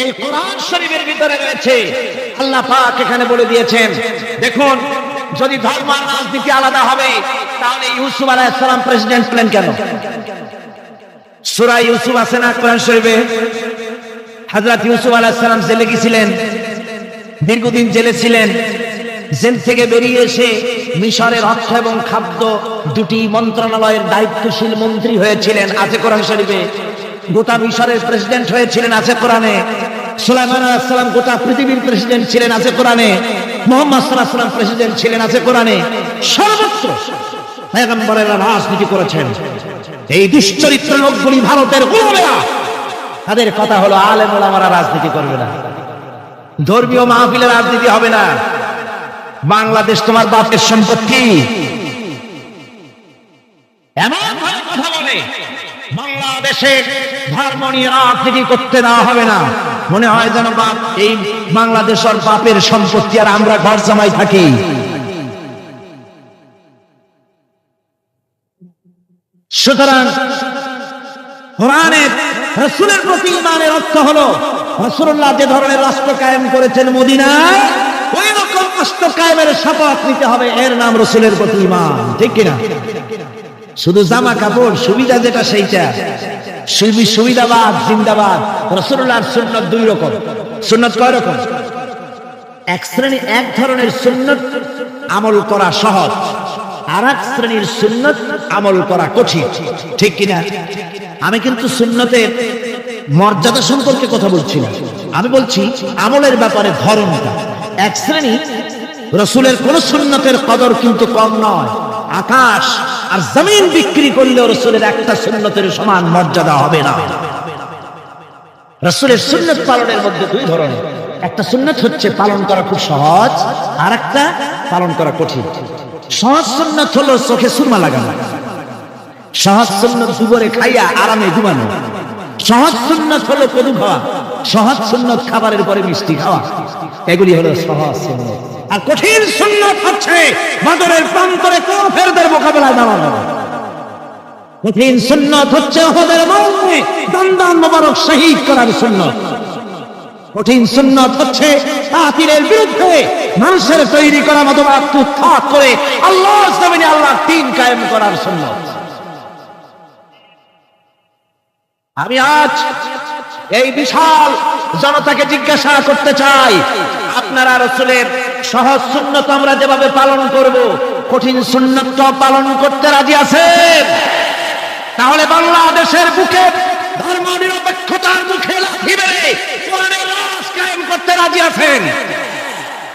এই কোরআন শরীফের ভিতরে রয়েছে আল্লাহ পাক এখানে বলে দিয়েছেন, দেখুন যদি ধর্ম আর রাজনীতি আলাদা হবে তাহলে ইউসুফ আলাইহিস সালাম প্রেসিডেন্ট হলেন কেন? সূরা ইউসুফ আছে না কোরআন শরীফে? হযরত ইউসুফ আলাইহিস সালাম জেলে গিয়েছিলেন, দীর্ঘদিন জেলে ছিলেন। জেল থেকে বেরিয়ে এসে মিশরের অর্থ এবং খাদ্য দুটি মন্ত্রণালয়ের দায়িত্বশীল মন্ত্রী হয়েছিলেন, আছে কোরআন শরীফে। গোটা মিশরের প্রেসিডেন্ট হয়েছিলেন, আছে কোরআনে। সুলাইমান আলাইহিস সালাম গোটা পৃথিবীর প্রেসিডেন্ট ছিলেন, আছে কোরআনে। মুহাম্মদ সাল্লাল্লাহু আলাইহি ওয়াসাল্লাম প্রেসিডেন্ট ছিলেন, আছে কোরআনে। সর্বত্র পয়গম্বরেরা রাজনীতি করেছেন। এই দুশ্চরিত্র লোকগুলি ভারতের গোলামেরা, তাদের কথা হলো আলেম ওলামারা রাজনীতি করবে না। ধর্মীয় মাহফিলের রাজনীতি হবে না। বাংলাদেশ তোমার বাপের সম্পত্তি, এমন ভাবে কথা বলে বাংলাদেশে ধর্ম নিয়ে রাজনীতি করতে দেওয়া হবে না। মনে হয় যেন বাপ এই বাংলাদেশের বাপের সম্পত্তি আর আমরা ঘর জামাই থাকি। সুতরাং কোরআনের রাসূলের প্রতি ঈমানের অর্থ হলো রাসূলুল্লাহ যে ধরনের রাষ্ট্র কায়েম করেছেন মদিনায়, ওই রকম রাষ্ট্র কায়েমের শপথ নিতে হবে, এর নাম রাসূলের প্রতি ঈমান। ঠিক কিনা? শুধু জামা কাপড় সুবিধা যেটা সেইটা সুবিধাবাদ জিন্দাবাদ। রাসূলুল্লাহর সুন্নাত দুই রকম। সুন্নাত কয় রকম? এক ধরনের সুন্নাত আমল করা সহজ, আর এক শ্রেণীর সুন্নাত আমল করা কঠিন। ঠিক কিনা? আমি কিন্তু সুন্নতের মর্যাদা সম্পর্কে কথা বলছি না, আমি বলছি আমলের ব্যাপারে ধরনটা। এক শ্রেণী রাসূলের কোন সুন্নতের কদর কিন্তু কম নয়, আকাশ আর জমিন বিক্রি করলেও রাসূলের একটা সুন্নতের সমান মর্যাদা হবে না। রাসূলের সুন্নাত পালনের মধ্যে দুই ধরনের, একটা সুন্নাত হচ্ছে পালন করা খুব সহজ, আর একটা পালন করা কঠিন। সহজ সুন্নাত হলো চোখে সুরমা লাগানো, সহজ সুন্নাত দুপুরে খাইয়া আরামে ঘুমানো, সহজ সুন্নাত হলো কদু খাওয়া, সহজ সুন্নাত খাবারের পরে মিষ্টি খাওয়া, এগুলি হলো সহজ সুন্নাত। আর কঠিন সুন্নাত হচ্ছে বদরের প্রান্তরে কাফেরদের মোকাবেলায় দাঁড়ানো। কঠিন সুন্নাত হচ্ছে উহুদের ময়দানে দন্দান মোবারক শহীদ করার সুন্নাত। কঠিন সুন্নাত হচ্ছে কাফিরের বিরুদ্ধে মানুষের তৈরি করা মতবাদ উৎখাত করে আল্লাহর জমিনে আল্লাহর দ্বীন কায়েম করার সুন্নাত। আমি আজ এই বিশাল জনতাকে জিজ্ঞাসা করতে চাই, আপনারা রাসূলের সহজ সুন্নাত আমরা যেভাবে পালন করব, কঠিন সুন্নাত পালন করতে রাজি আছেন? তাহলে বাংলাদেশের বুকে ধর্ম নিরপেক্ষতার মুখে লাথি মেরে কোরআনের রাজ কায়েম করতে রাজি আছেন?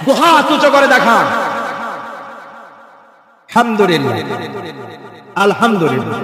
দুহাত উঁচু করে দেখান। আলহামদুলিল্লাহ, আলহামদুলিল্লাহ।